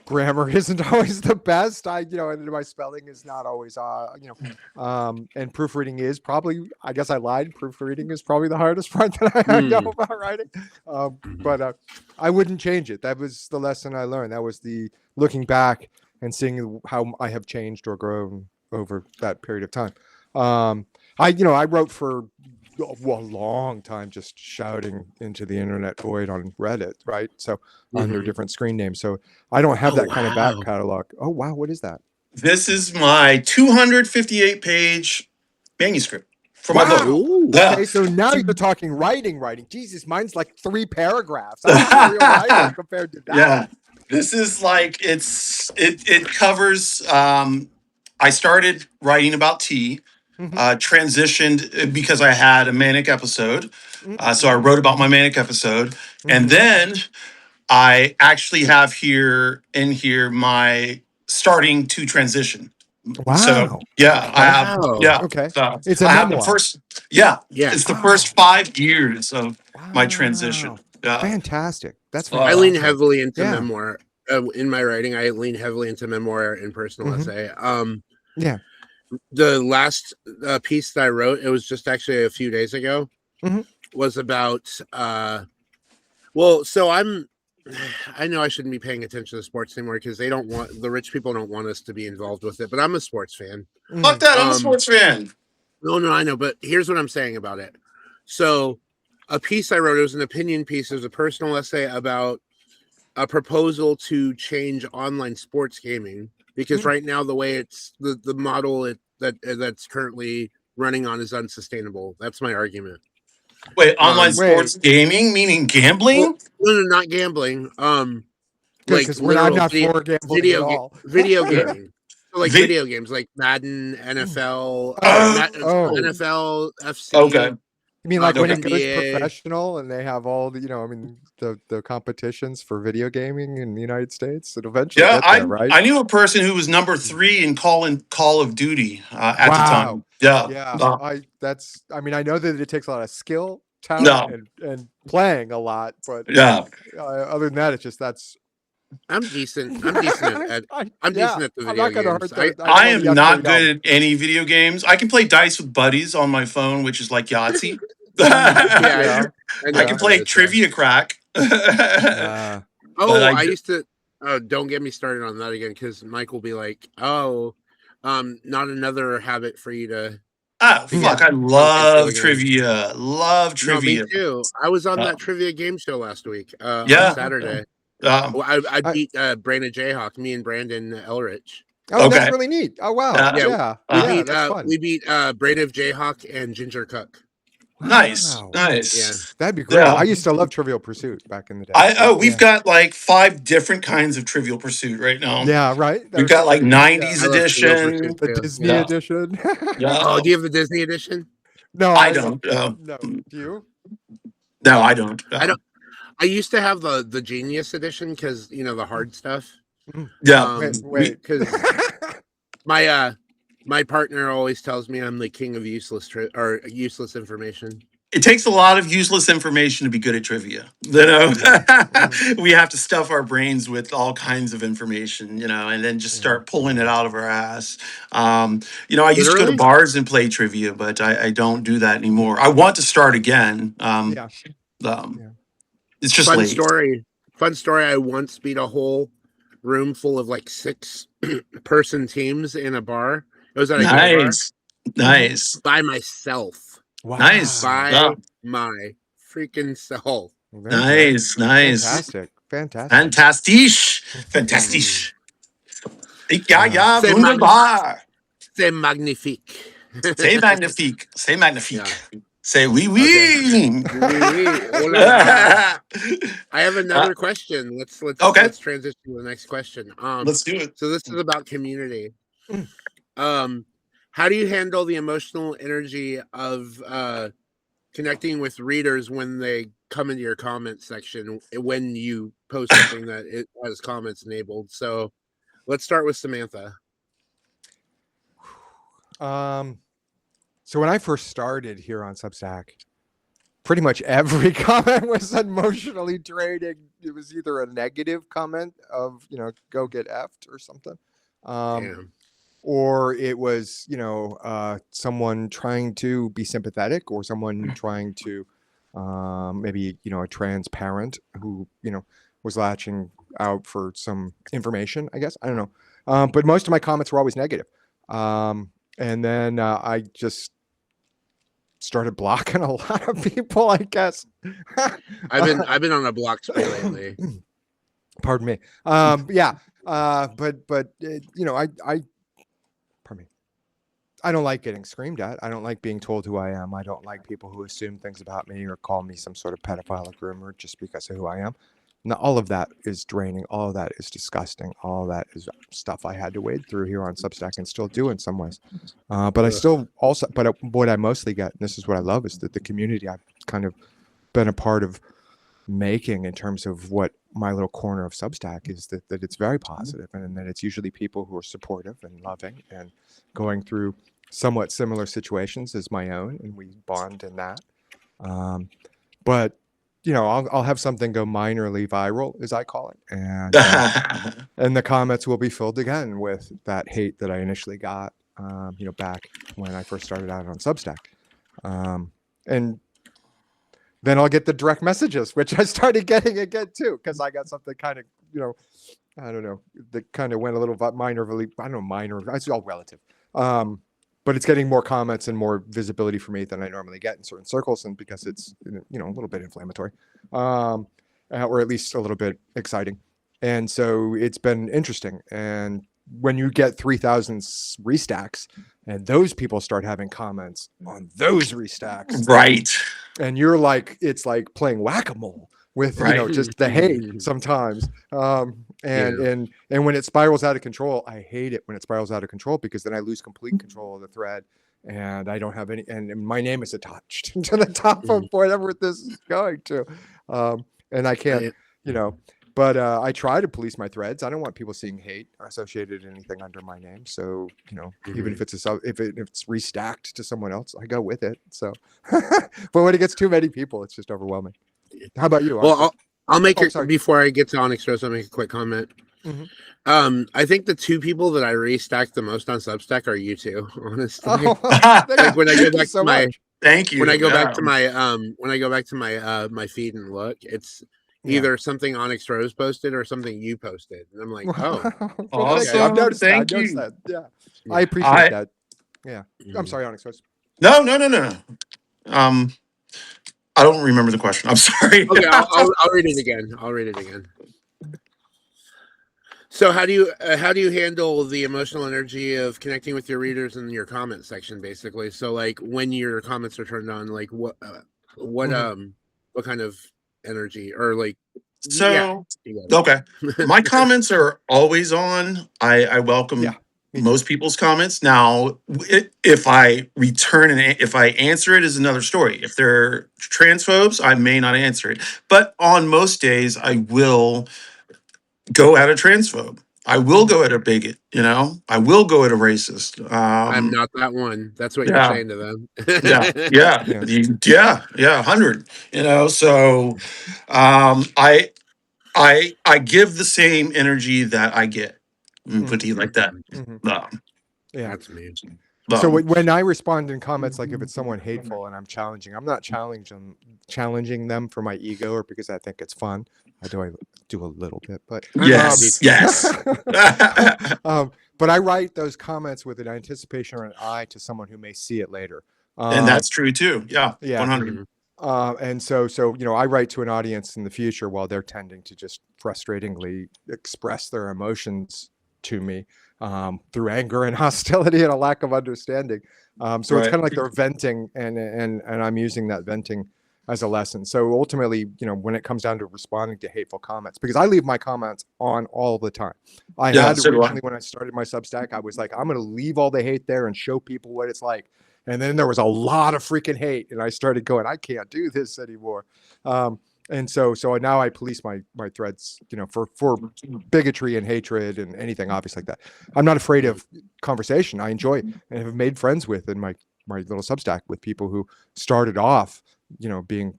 grammar isn't always the best. And my spelling is not always, and proofreading is probably, I guess I lied. Proofreading is probably the hardest part that I know about writing. But I wouldn't change it. That was the lesson I learned. That was the looking back and seeing how I have changed or grown over that period of time. I wrote for a long time just shouting into the internet void on Reddit, right? So under different screen names. So I don't have that kind of back catalog. Oh wow, what is that? This is my 258 page manuscript for my book. Okay, so now you're talking writing. Jesus, mine's like 3 paragraphs. I'm a real writer compared to that. Yeah, this is like it covers I started writing about tea, transitioned because I had a manic episode. So I wrote about my manic episode. And then I actually have in here my starting to transition. Wow. So yeah, Okay. I have Okay. So It's a I have memoir. the first it's the Wow. first 5 years of my transition. Fantastic. That's I fantastic. lean heavily into memoir. In my writing, I lean heavily into memoir and personal essay. The last piece that I wrote, it was just actually a few days ago, was about I know I shouldn't be paying attention to sports anymore because the rich people don't want us to be involved with it, but I'm a sports fan. Fuck that, I'm a sports fan. No, I know, but here's what I'm saying about it. So a piece I wrote, it was an opinion piece, it was a personal essay about a proposal to change online sports gaming, because right now the way it's the model that's currently running on is unsustainable. That's my argument. Wait, online sports gaming, meaning gambling? Well, no, not gambling. Like I'm not for gambling at all. Video gaming. So like video games like Madden, NFL, NFL, FC. Okay. You mean like when it goes professional and they have all the the competitions for video gaming in the United States? It'll eventually get there, right? I knew a person who was number 3 in Call of Duty at the time. Yeah. I know that it takes a lot of skill, talent, and playing a lot, but other than that, it's just I'm decent. I'm decent at the video games. I am not good at any video games. I can play dice with buddies on my phone, which is like Yahtzee. I can play Trivia Crack. I used to. Don't get me started on that again, because Mike will be like, "Oh, not another habit for you to." Fuck! I love trivia. Love trivia. No, me too. I was on that trivia game show last week. On Saturday. I beat Brandon Jayhawk, me and Brandon Elrich. Oh, that's really neat. Oh, wow. We beat Brandon Jayhawk and Ginger Cook. Nice. Yeah, that'd be great. I used to love Trivial Pursuit back in the day. We've got like 5 different kinds of Trivial Pursuit right now. Yeah, right. We've got like 90s edition, the Disney edition. Oh, do you have the Disney edition? No, I don't. No, do you? No, I don't. I don't. I used to have the Genius edition because the hard stuff. Yeah. Because my partner always tells me I'm the king of useless information. It takes a lot of useless information to be good at trivia. We have to stuff our brains with all kinds of information, and then just start pulling it out of our ass. I used to go to bars and play trivia, but I don't do that anymore. I want to start again. It's just fun story. Fun story. I once beat a whole room full of like 6 person teams in a bar. It was at a bar. Nice. By myself. Wow. Nice. By my freaking self. Nice. Fantastic. Fantastisch. Wunderbar. C'est magnifique. C'est magnifique. C'est magnifique. Yeah. Say oui. Okay. I have another question. Let's transition to the next question. Let's do it. So this is about community. How do you handle the emotional energy of connecting with readers when they come into your comment section when you post something that it has comments enabled? So let's start with Samantha. So when I first started here on Substack, pretty much every comment was emotionally draining. It was either a negative comment of, go get effed or something. Or it was, someone trying to be sympathetic, or someone trying to maybe, a trans parent who, was latching out for some information, I guess. I don't know. But most of my comments were always negative. And then I just started blocking a lot of people, I guess. I've been on a block spree lately. Pardon me. But I don't like getting screamed at. I don't like being told who I am. I don't like people who assume things about me or call me some sort of pedophile or groomer just because of who I am. Now, all of that is draining. All of that is disgusting. All of that is stuff I had to wade through here on Substack and still do in some ways. But I still also, but what I mostly get, and this is what I love, is that the community I've kind of been a part of making in terms of what my little corner of Substack is, that it's very positive, and that it's usually people who are supportive and loving and going through somewhat similar situations as my own, and we bond in that. But you know, I'll have something go minorly viral, as I call it, and the comments will be filled again with that hate that I initially got, you know, back when I first started out on Substack, and then I'll get the direct messages, which I started getting again too, because I got something kind of, you know, I don't know, that kind of went a little minorly. I don't know, minor. It's all relative. But it's getting more comments and more visibility for me than I normally get in certain circles, and because it's, you know, a little bit inflammatory, or at least a little bit exciting, and so it's been interesting. And when you get 3,000 restacks, and those people start having comments on those restacks, right? And you're like, it's like playing whack-a-mole with, you know, just the hate sometimes. And when it spirals out of control, I hate it when it spirals out of control, because then I lose complete control of the thread, and I don't have any, and my name is attached to the top of whatever this is going to. And I can't, you know, but I try to police my threads. I don't want people seeing hate associated anything under my name. So, you know, even if it's if it's restacked to someone else, I go with it. So, but when it gets too many people, it's just overwhelming. How about you? Well, I'll make it before I get to OnyxRose. I'll make a quick comment. I think the two people that I restacked the most on Substack are you two, honestly. Like when I go back to my thank you. When I go back to my my feed and look, it's either something OnyxRose posted or something you posted, and I'm like, oh, awesome. I've noticed Thank that. you. Yeah, I appreciate that. Yeah, I'm sorry, OnyxRose. No. I don't remember the question. I'm sorry. Okay, I'll read it again. So how do you handle the emotional energy of connecting with your readers in your comment section, basically? So like when your comments are turned on, like what kind of energy, or like? So okay, my comments are always on. I welcome most people's comments. Now, if I return and if I answer it, is another story. If they're transphobes, I may not answer it. But on most days, I will go at a transphobe. I will go at a bigot. You know, I will go at a racist. I'm not that one. That's what you're saying to them. Yeah, 100. You know, so I give the same energy that I get. Put it like that. Yeah, that's amazing. So when I respond in comments, like if it's someone hateful and I'm challenging, I'm not challenging them for my ego or because I think it's fun. I do a little bit, but yes. But I write those comments with an anticipation or an eye to someone who may see it later. And that's true too. Yeah. 100. And so, you know, I write to an audience in the future while they're tending to just frustratingly express their emotions to me through anger and hostility and a lack of understanding. So it's kind of like they're venting, and I'm using that venting as a lesson. So ultimately, you know, when it comes down to responding to hateful comments, because I leave my comments on all the time. I had originally when I started my Substack, I was like, I'm going to leave all the hate there and show people what it's like. And then there was a lot of freaking hate, and I started going, I can't do this anymore. And so now I police my threads, you know, for bigotry and hatred and anything obvious like that. I'm not afraid of conversation. I enjoy it and have made friends with in my little Substack with people who started off, you know, being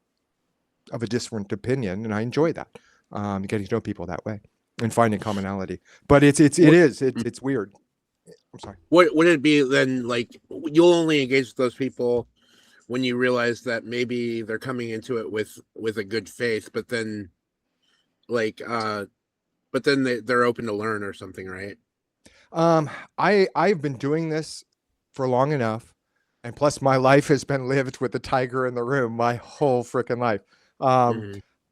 of a different opinion, and I enjoy that. Getting to know people that way and finding commonality. But it's weird. I'm sorry. What would it be then? Like, you'll only engage with those people when you realize that maybe they're coming into it with a good faith, but then they're open to learn or something, right? I've been doing this for long enough, and plus my life has been lived with the tiger in the room my whole freaking life.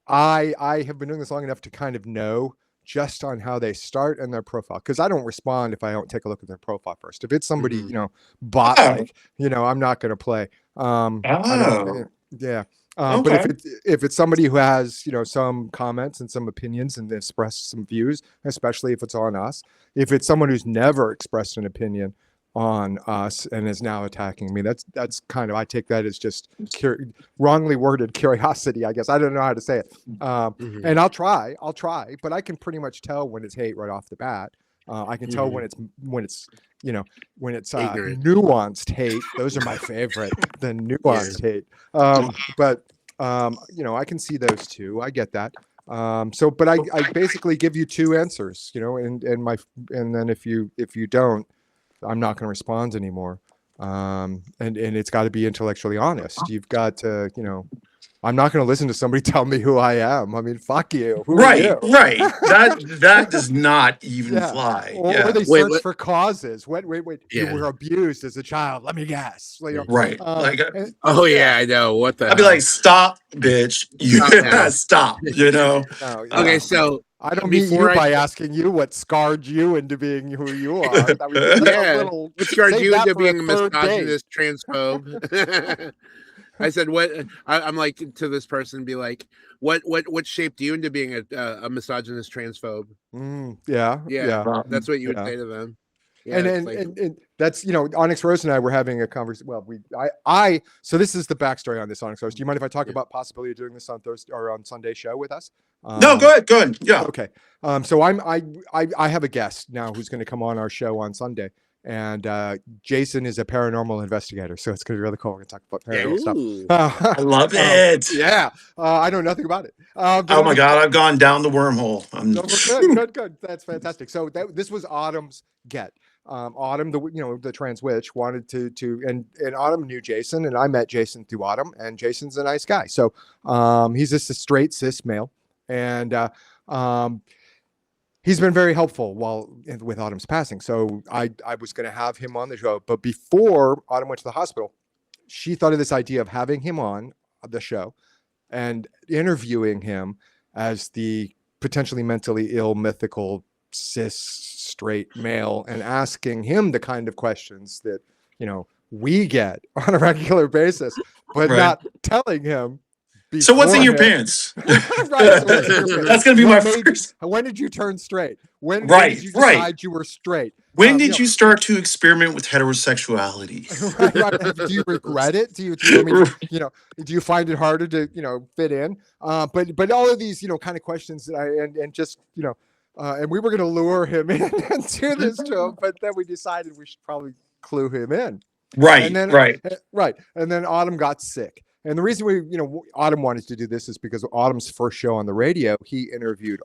I have been doing this long enough to kind of know just on how they start and their profile, because I don't respond if I don't take a look at their profile first. If it's somebody, you know, bot like, you know, I'm not going to play. I don't, But if it's somebody who has, some comments and some opinions and express some views, especially if it's on us, if it's someone who's never expressed an opinion on us and is now attacking me, that's kind of, I take that as just wrongly worded curiosity, I guess. I don't know how to say it. And I'll try, but I can pretty much tell when it's hate right off the bat. I can tell when it's nuanced hate. Those are my favorite, the nuanced hate. But I can see those too. I get that. But I basically give you two answers, and then if you don't, I'm not going to respond anymore. And it's got to be intellectually honest. You've got to, I'm not going to listen to somebody tell me who I am. I mean, fuck you. Who are you? Right. That does not even fly. Or they search for causes. Wait. You were abused as a child. Let me guess. Right. I know. What the hell? I'd be like, stop, bitch. Stop. Okay, so I don't mean you by asking you what scarred you into being who you are. What scarred you into being a misogynist transphobe? I said, what? I'm like to this person, be like, what shaped you into being a misogynist transphobe? Yeah. That's what you would say to them. Yeah, and that's OnyxRose and I were having a conversation. Well, so this is the backstory on this, OnyxRose. Do you mind if I talk about possibility of doing this on Thursday or on Sunday show with us? No, go ahead. Yeah. Okay. So I have a guest now who's going to come on our show on Sunday. And Jason is a paranormal investigator, so it's going to be really cool. We're going to talk about paranormal stuff. I love it. I know nothing about it. Oh my God, I've gone down the wormhole. Good. That's fantastic. So this was Autumn's get. Autumn, the trans witch, wanted to and Autumn knew Jason, and I met Jason through Autumn, and Jason's a nice guy. So he's just a straight cis male, and he's been very helpful with Autumn's passing. So I was going to have him on the show, but before Autumn went to the hospital, she thought of this idea of having him on the show and interviewing him as the potentially mentally ill, mythical, cis, straight male, and asking him the kind of questions that, we get on a regular basis, but not telling him. So what's in your pants? That's going to be my first. When did you turn straight? When did you decide you were straight? When did you start to experiment with heterosexuality? Right. Do you regret it? Do you find it harder to fit in? But all of these kind of questions that and we were going to lure him in and do this to him, but then we decided we should probably clue him in. Right. And then Autumn got sick. And the reason Autumn wanted to do this is because Autumn's first show on the radio, Jason interviewed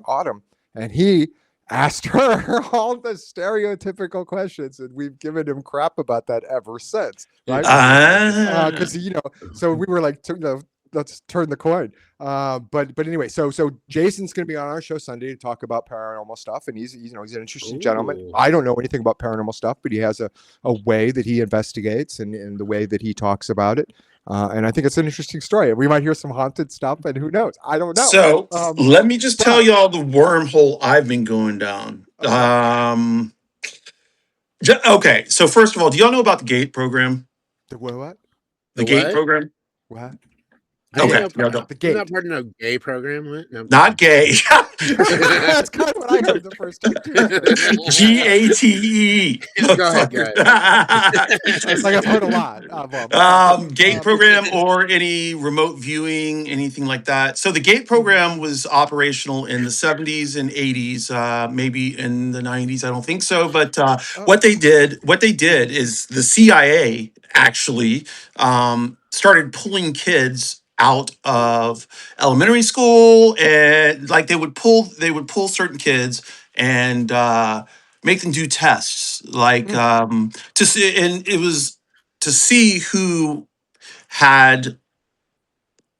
Autumn, and he asked her all the stereotypical questions, and we've given him crap about that ever since, right? Because so we were like, let's turn the coin. But anyway, so Jason's going to be on our show Sunday to talk about paranormal stuff, and he's an interesting gentleman. I don't know anything about paranormal stuff, but he has a way that he investigates and the way that he talks about it. And I think it's an interesting story. We might hear some haunted stuff, and who knows? I don't know. So let me just tell y'all the wormhole I've been going down. Okay, so first of all, do y'all know about the GATE program? The what? The GATE program? What? Okay, the gay. Not part of no gay program. What? No. Not gay. That's kind of what I heard the first time too. GATE. Go ahead, guys. It's like I've heard a lot of them. GATE program or any remote viewing, anything like that. So the GATE program was operational in the 70s and 80s, maybe in the 90s. I don't think so, but what they did is the CIA actually started pulling kids out of elementary school, and like they would pull certain kids and make them do tests, like to see, and it was to see who had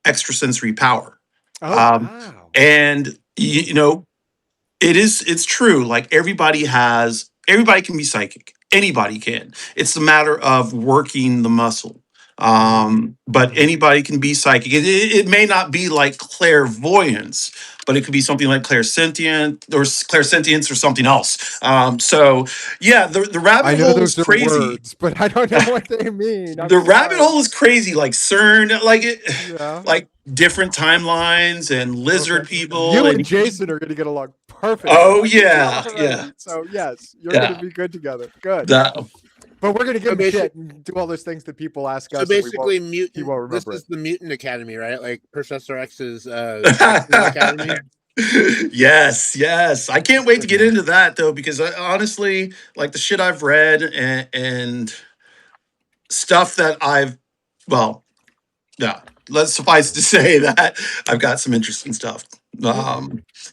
extrasensory power. Wow. And it's true. Like everybody can be psychic. Anybody can. It's a matter of working the muscle. But anybody can be psychic. It may not be like clairvoyance, but it could be something like clairsentience or something else. So yeah, the rabbit I know hole is those are crazy. words, but I don't know what they mean. The rabbit hole is crazy, like CERN, like it, Yeah. like different timelines and lizard people. You and Jason are going to get along perfect. Oh yeah, yeah. So yes, you're going to be good together. Good. But we're going to give them shit and do all those things that people ask us. So basically, this is the Mutant Academy, right? Like Professor X's Academy. Yes. I can't wait to get into that though, because honestly, like the shit I've read and stuff that let's suffice to say that I've got some interesting stuff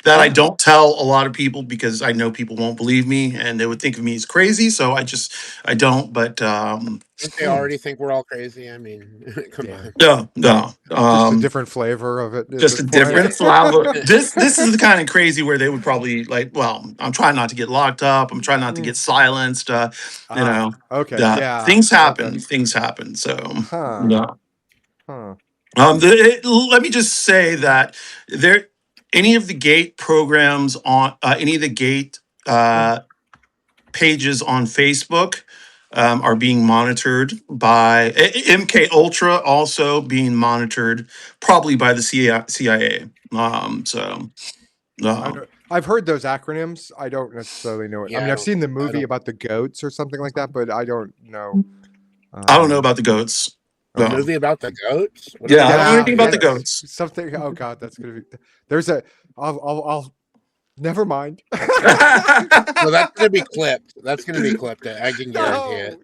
that I don't tell a lot of people because I know people won't believe me and they would think of me as crazy. So I don't. But they already think we're all crazy. I mean, come on. No. Just a different flavor of it. Just a different flavor. This is the kind of crazy where they would probably like. Well, I'm trying not to get locked up. I'm trying not to get silenced. You know. Okay. Yeah. Things happen. Okay. Things happen. So. Let me just say that any of the gate programs on any of the gate pages on Facebook are being monitored by MK Ultra, also being monitored probably by the CIA. I've heard those acronyms. I don't necessarily know it. I mean, I've seen the movie about the goats or something like that, but I don't know. I don't know about the goats. A movie about the goats? I don't know anything about the goats. Something. Oh God, that's gonna be. There's a. I'll. Never mind. Well, that's gonna be clipped. That's gonna be clipped. I can guarantee it.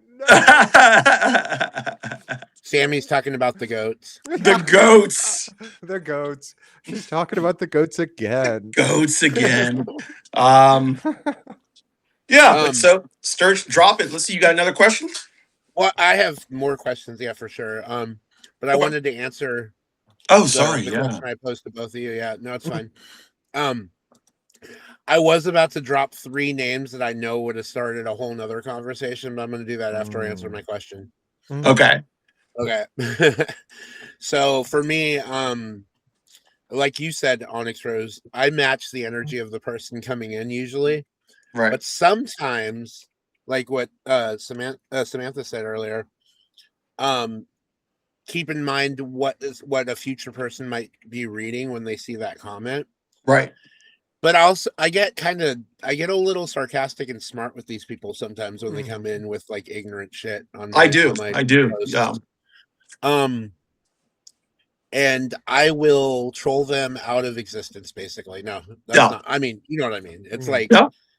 Sammy's talking about the goats. The goats. The goats. He's talking about the goats again. Goats again. Yeah. So, Sturg, drop it. Let's see. You got another question? Well, I have more questions, for sure. But I wanted to answer. Oh, sorry. The question I posed to both of you. Yeah, no, it's fine. I was about to drop 3 names that I know would have started a whole nother conversation, but I'm going to do that after I answer my question. Okay. So for me, like you said, OnyxRose, I match the energy of the person coming in usually. Right. But sometimes, like what Samantha said earlier, keep in mind what a future person might be reading when they see that comment. Right. But also, I get a little sarcastic and smart with these people sometimes when they come in with like ignorant shit. I do. Posts. Yeah. And I will troll them out of existence, basically. No, that's not. I mean, you know what I mean. It's like,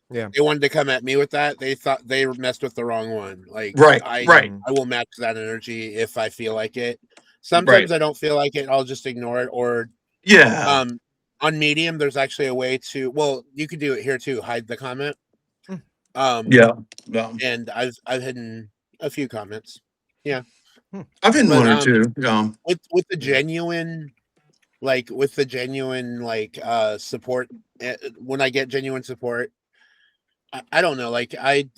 they wanted to come at me with that. They thought they messed with the wrong one. Like, I will match that energy if I feel like it. Sometimes I don't feel like it. I'll just ignore it. Or on Medium, there's actually a way to. Well, you could do it here too. Hide the comment. And I've hidden a few comments. Yeah. I've hidden one or two. With the genuine support, when I get genuine support, I don't know. Like I'm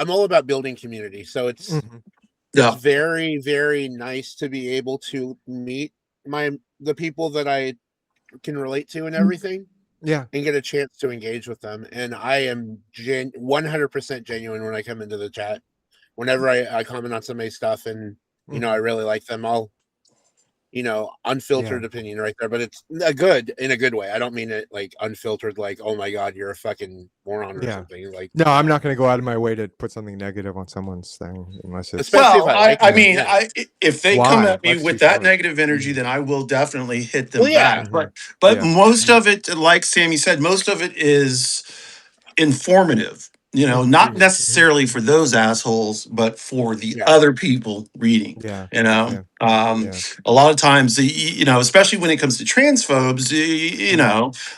all about building community, so it's very, very nice to be able to meet the people that I can relate to and everything. Yeah, and get a chance to engage with them. And I am 100% genuine when I come into the chat. Whenever I comment on somebody's stuff and I really like them, I'll unfiltered opinion right there, but it's in a good way. I don't mean it like unfiltered, like, oh my God, you're a fucking moron or something. Like, no, I'm not going to go out of my way to put something negative on someone's thing unless it's. If they come at me with that negative energy, then I will definitely hit them back. But most of it, like Sammy said, most of it is informative. Not necessarily for those assholes, but for the other people reading. A lot of times, especially when it comes to transphobes,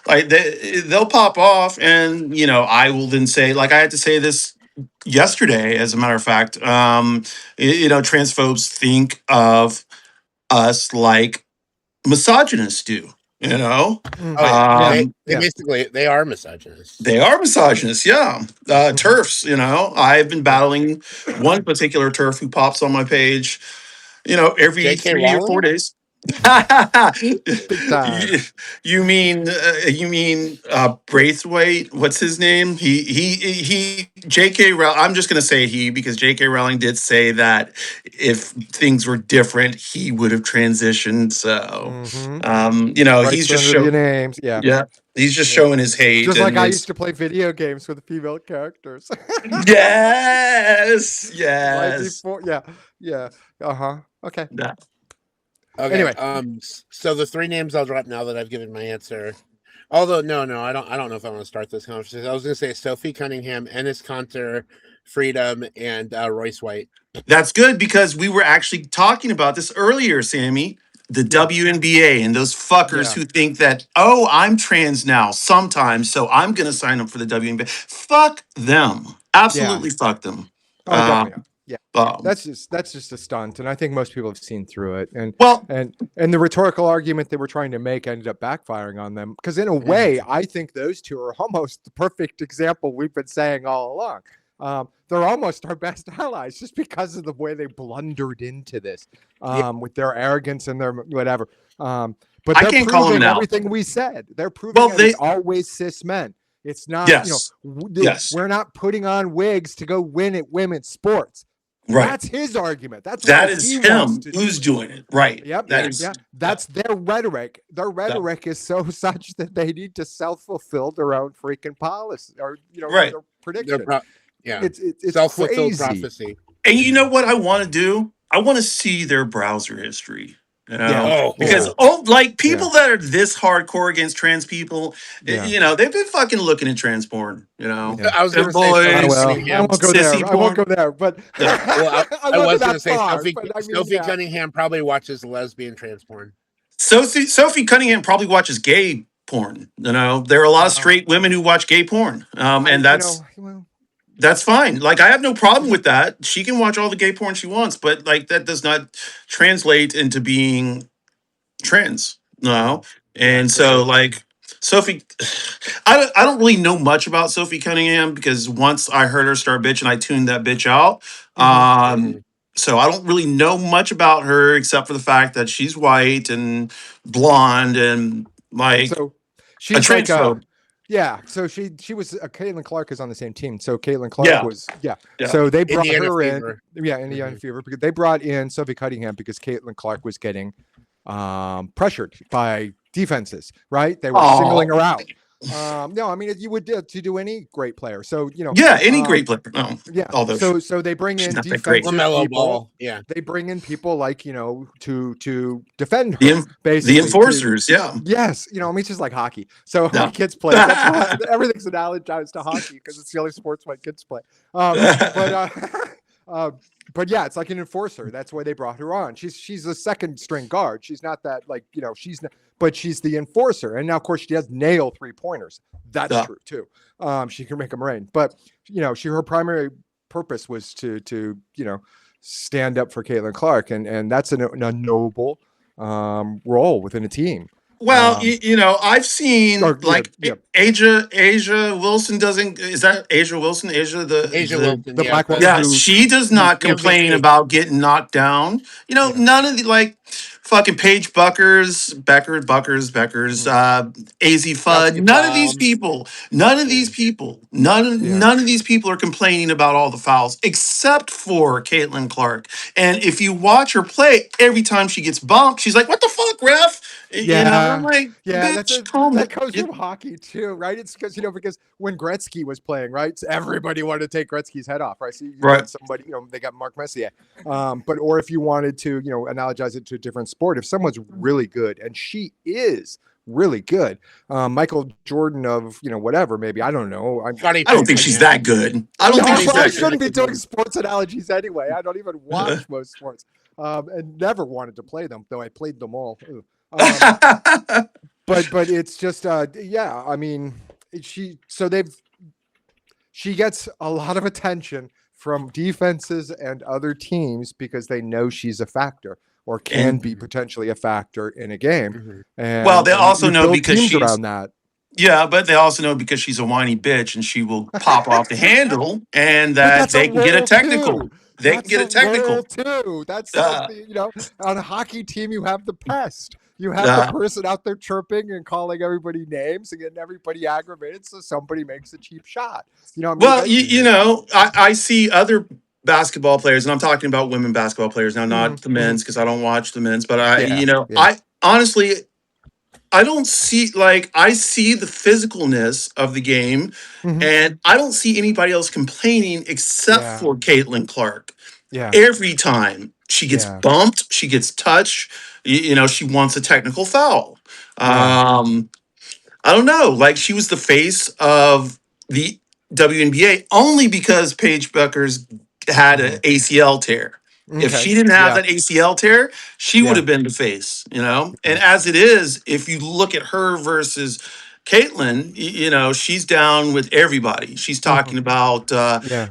like they'll pop off, and I will then say, like I had to say this yesterday, as a matter of fact. Transphobes think of us like misogynists do. They basically they are misogynists. They are misogynists, TERFs. I've been battling one particular TERF who pops on my page every J.K. 3 or 4 Rowling? days. Big time. You mean Braithwaite? What's his name? He J.K. Rowling. I'm just gonna say he, because J.K. Rowling did say that if things were different, he would have transitioned. So, he's Rights just under the names. Yeah. yeah, he's just Yeah. showing his hate, Just like and I used to play video games with female characters. yes, Right yes. before, yeah, yeah. Okay. Yeah. Okay. Anyway. So the 3 names I'll drop now that I've given my answer. Although no, I don't know if I want to start this conversation. I was going to say Sophie Cunningham, Ennis Cantor, Freedom, and Royce White. That's good, because we were actually talking about this earlier, Sammy. The WNBA and those fuckers who think that, oh, I'm trans now sometimes, so I'm going to sign up for the WNBA. Fuck them. Absolutely fuck them. Oh, definitely. Yeah. Um, That's just a stunt, and I think most people have seen through it. And well, and the rhetorical argument they were trying to make ended up backfiring on them, because in a way, I think those two are almost the perfect example we've been saying all along. They're almost our best allies, just because of the way they blundered into this, with their arrogance and their whatever. But I they're can't call them proving out. everything we said. They're proving that it's always cis men. It's not, we're not putting on wigs to go win at women's sports. Right. That's his argument. That is him who's doing it. Right. Yep. That that's their rhetoric. Their rhetoric is so such that they need to self-fulfill their own freaking policy, or their prediction. It's self-fulfilled crazy. prophecy. And you know what I want to do? I want to see their browser history. Because people that are this hardcore against trans people, they've been fucking looking at trans porn. I was going to say, I won't go there. I won't go there. But I was going to say Sophie Cunningham probably watches lesbian trans porn. Sophie Cunningham probably watches gay porn. There are a lot of straight women who watch gay porn, and that's fine. Like, I have no problem with that. She can watch all the gay porn she wants, but like, that does not translate into being trans. No. And so, like, Sophie, I don't really know much about Sophie Cunningham, because once I heard her start bitching, I tuned that bitch out. So I don't really know much about her, except for the fact that she's white and blonde and like she's a transphobe. So she was Caitlin Clark is on the same team. So Caitlin Clark was So they brought her in. Indiana Fever, because they brought in Sophie Cunningham because Caitlin Clark was getting pressured by defenses. Right? They were singling her out. No, I mean, you would to do any great player. So any great player. So they bring in defensive people. They bring in people like to defend her, basically. The enforcers. Yes, it's just like hockey. So when kids play, everything's analogized to hockey because it's the only sports my kids play. But yeah, it's like an enforcer. That's why they brought her on. She's a second string guard. She's not that she's not, but she's the enforcer. And now, of course, she does nail 3-pointers. That's true too. She can make them rain. But her primary purpose was to stand up for Caitlin Clark, and that's a noble role within a team. Well, I've seen Asia Wilson doesn't. Is that Asia Wilson? Wilson, the black woman. Yeah, she does not complain about getting knocked down. None of the fucking Paige Beckers, AZ Fudd. None of these people. None of these people are complaining about all the fouls except for Caitlin Clark. And if you watch her play, every time she gets bumped, she's like, "What the fuck, ref?" I'm like, that goes with hockey too, right? It's because when Gretzky was playing, right, so everybody wanted to take Gretzky's head off, right? So somebody, they got Mark Messier, or if you wanted to, analogize it to a different sport, if someone's really good, and she is really good, Michael Jordan of whatever, maybe, I don't know. I don't think she's that good. I shouldn't be doing sports analogies anyway. I don't even watch most sports, and never wanted to play them, though I played them all. But it's just I mean, she gets a lot of attention from defenses and other teams because they know she's a factor, or can be potentially a factor in a game. And they also know because she's around that. Yeah, but they also know because she's a whiny bitch and she will pop off the handle, and that they can get a technical. they can get a technical too. That's you know, on a hockey team you have the pest. You have the person out there chirping and calling everybody names and getting everybody aggravated, so somebody makes a cheap shot. You know what I mean? Well, you know, I see other basketball players, and I'm talking about women basketball players now, not the men's, because I don't watch the men's. But I honestly, I don't see, like, I see the physicalness of the game, and I don't see anybody else complaining except for Caitlin Clark. Yeah. Every time she gets bumped, she gets touched, you know, she wants a technical foul. I don't know. Like, she was the face of the WNBA only because Paige Bueckers had an ACL tear. Okay. If she didn't have that ACL tear, she would have been the face, you know? And as it is, if you look at her versus Caitlin, you know, she's down with everybody. She's talking about,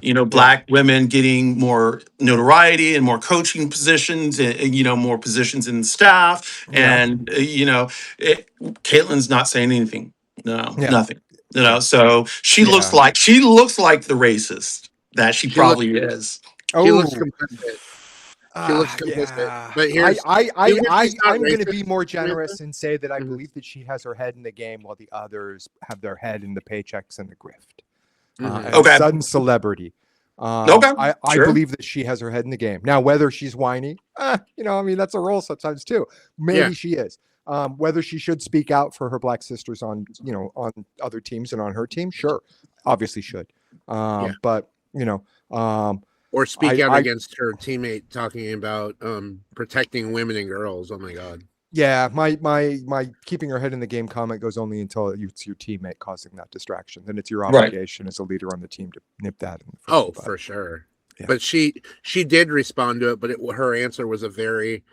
you know, black women getting more notoriety and more coaching positions and, you know, more positions in the staff. And, you know, Caitlin's not saying anything. No, nothing. You know, so she looks like the racist that she probably is. She looks competitive. She looks complicit. But here's I'm going to be more generous and say that I believe that she has her head in the game while the others have their head in the paychecks and the grift. And a sudden celebrity. I believe that she has her head in the game. Now, whether she's whiny, you know, I mean, that's a role sometimes too. Maybe she is. Whether she should speak out for her black sisters on, you know, on other teams and on her team, sure, obviously should. But you know, or speak out against her teammate talking about protecting women and girls. Oh my God. Yeah, my keeping her head in the game comment goes only until it's your teammate causing that distraction. Then it's your obligation as a leader on the team to nip that in the front. For sure. Yeah. But she did respond to it, but her answer was a very,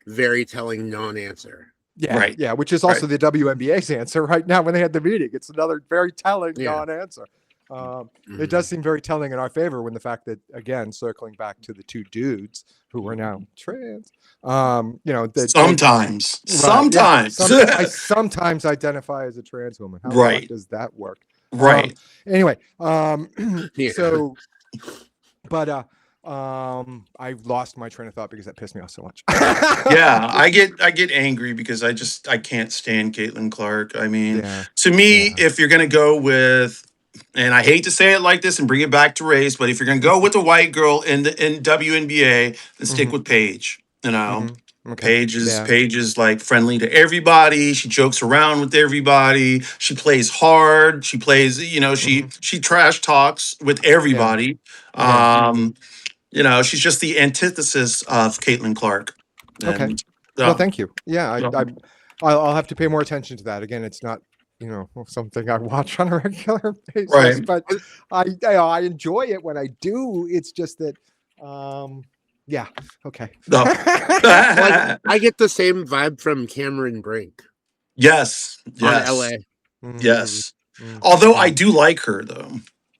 very telling non-answer. Yeah, yeah, which is also the WNBA's answer right now when they had the meeting. It's another very telling non-answer. It does seem very telling in our favor when the fact that, again, circling back to the two dudes who are now trans, you know, sometimes I sometimes identify as a trans woman. How does that work? Anyway, so, but I lost my train of thought because that pissed me off so much. I get angry because I can't stand Caitlin Clark. I mean, to me, if you're gonna go with, and I hate to say it like this and bring it back to race, but if you're gonna go with a white girl in WNBA, then stick with Paige. You know, Paige is like friendly to everybody. She jokes around with everybody. She plays hard. She plays, you know, she trash talks with everybody. You know, she's just the antithesis of Caitlin Clark. And, well, thank you. Yeah, I'll have to pay more attention to that. Again, it's not, you know, something I watch on a regular basis, but I enjoy it when I do. It's just that, yeah, okay. No. I get the same vibe from Cameron Brink. Yes. On LA. Yes. Although I do like her, though.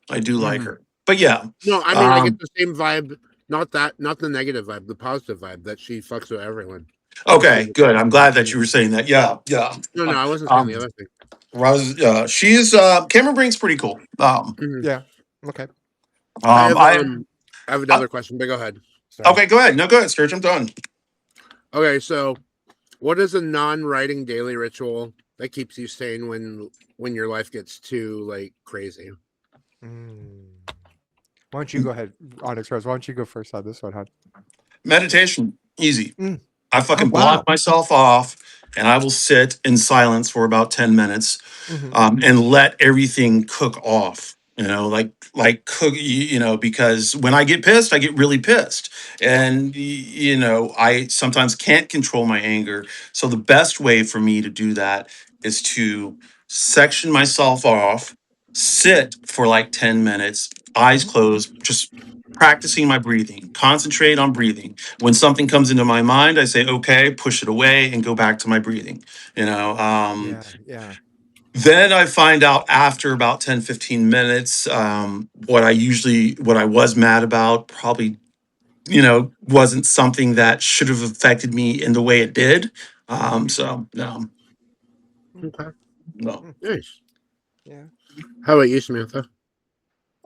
I do like her. But yeah. No, I mean, I get the same vibe. Not the negative vibe, the positive vibe that she fucks with everyone. Okay, good. I'm glad that you were saying that. Yeah. No, I wasn't saying the other thing. She is Cameron Brink's pretty cool. Yeah. Okay. I have another question, but go ahead. Sorry. Okay, go ahead. No, go ahead, Sturg. I'm done. Okay, so what is a non-writing daily ritual that keeps you sane when your life gets too like crazy? Why don't you go ahead, OnyxRose? Why don't you go first on this one, hon? Meditation, easy. I fucking block myself off, and I will sit in silence for about 10 minutes, and let everything cook off. You know, like cook. You know, because when I get pissed, I get really pissed, and you know, I sometimes can't control my anger. So the best way for me to do that is to section myself off, sit for like 10 minutes, eyes closed, just practicing my breathing, concentrate on breathing. When something comes into my mind, I say, okay, push it away and go back to my breathing. You know, then I find out after about 10, 15 minutes, what I was mad about probably, you know, wasn't something that should have affected me in the way it did. So no. Okay. No. Nice. Yeah. How about you, Samantha?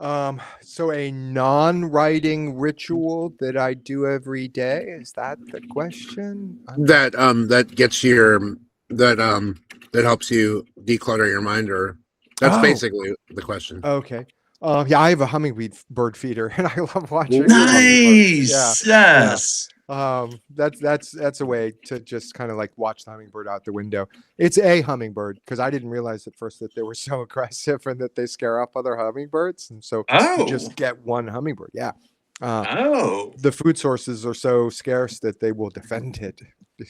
So a non-writing ritual that I do every day, is that the question? That gets your that helps you declutter your mind, or that's basically the question. Okay. Yeah, I have a hummingbird feeder, and I love watching hummingbirds. Yeah, Nice. Yes. that's a way to just kind of like watch the hummingbird out the window. It's a hummingbird because I didn't realize at first that they were so aggressive and that they scare off other hummingbirds, and so you just get one hummingbird. Yeah. The food sources are so scarce that they will defend it.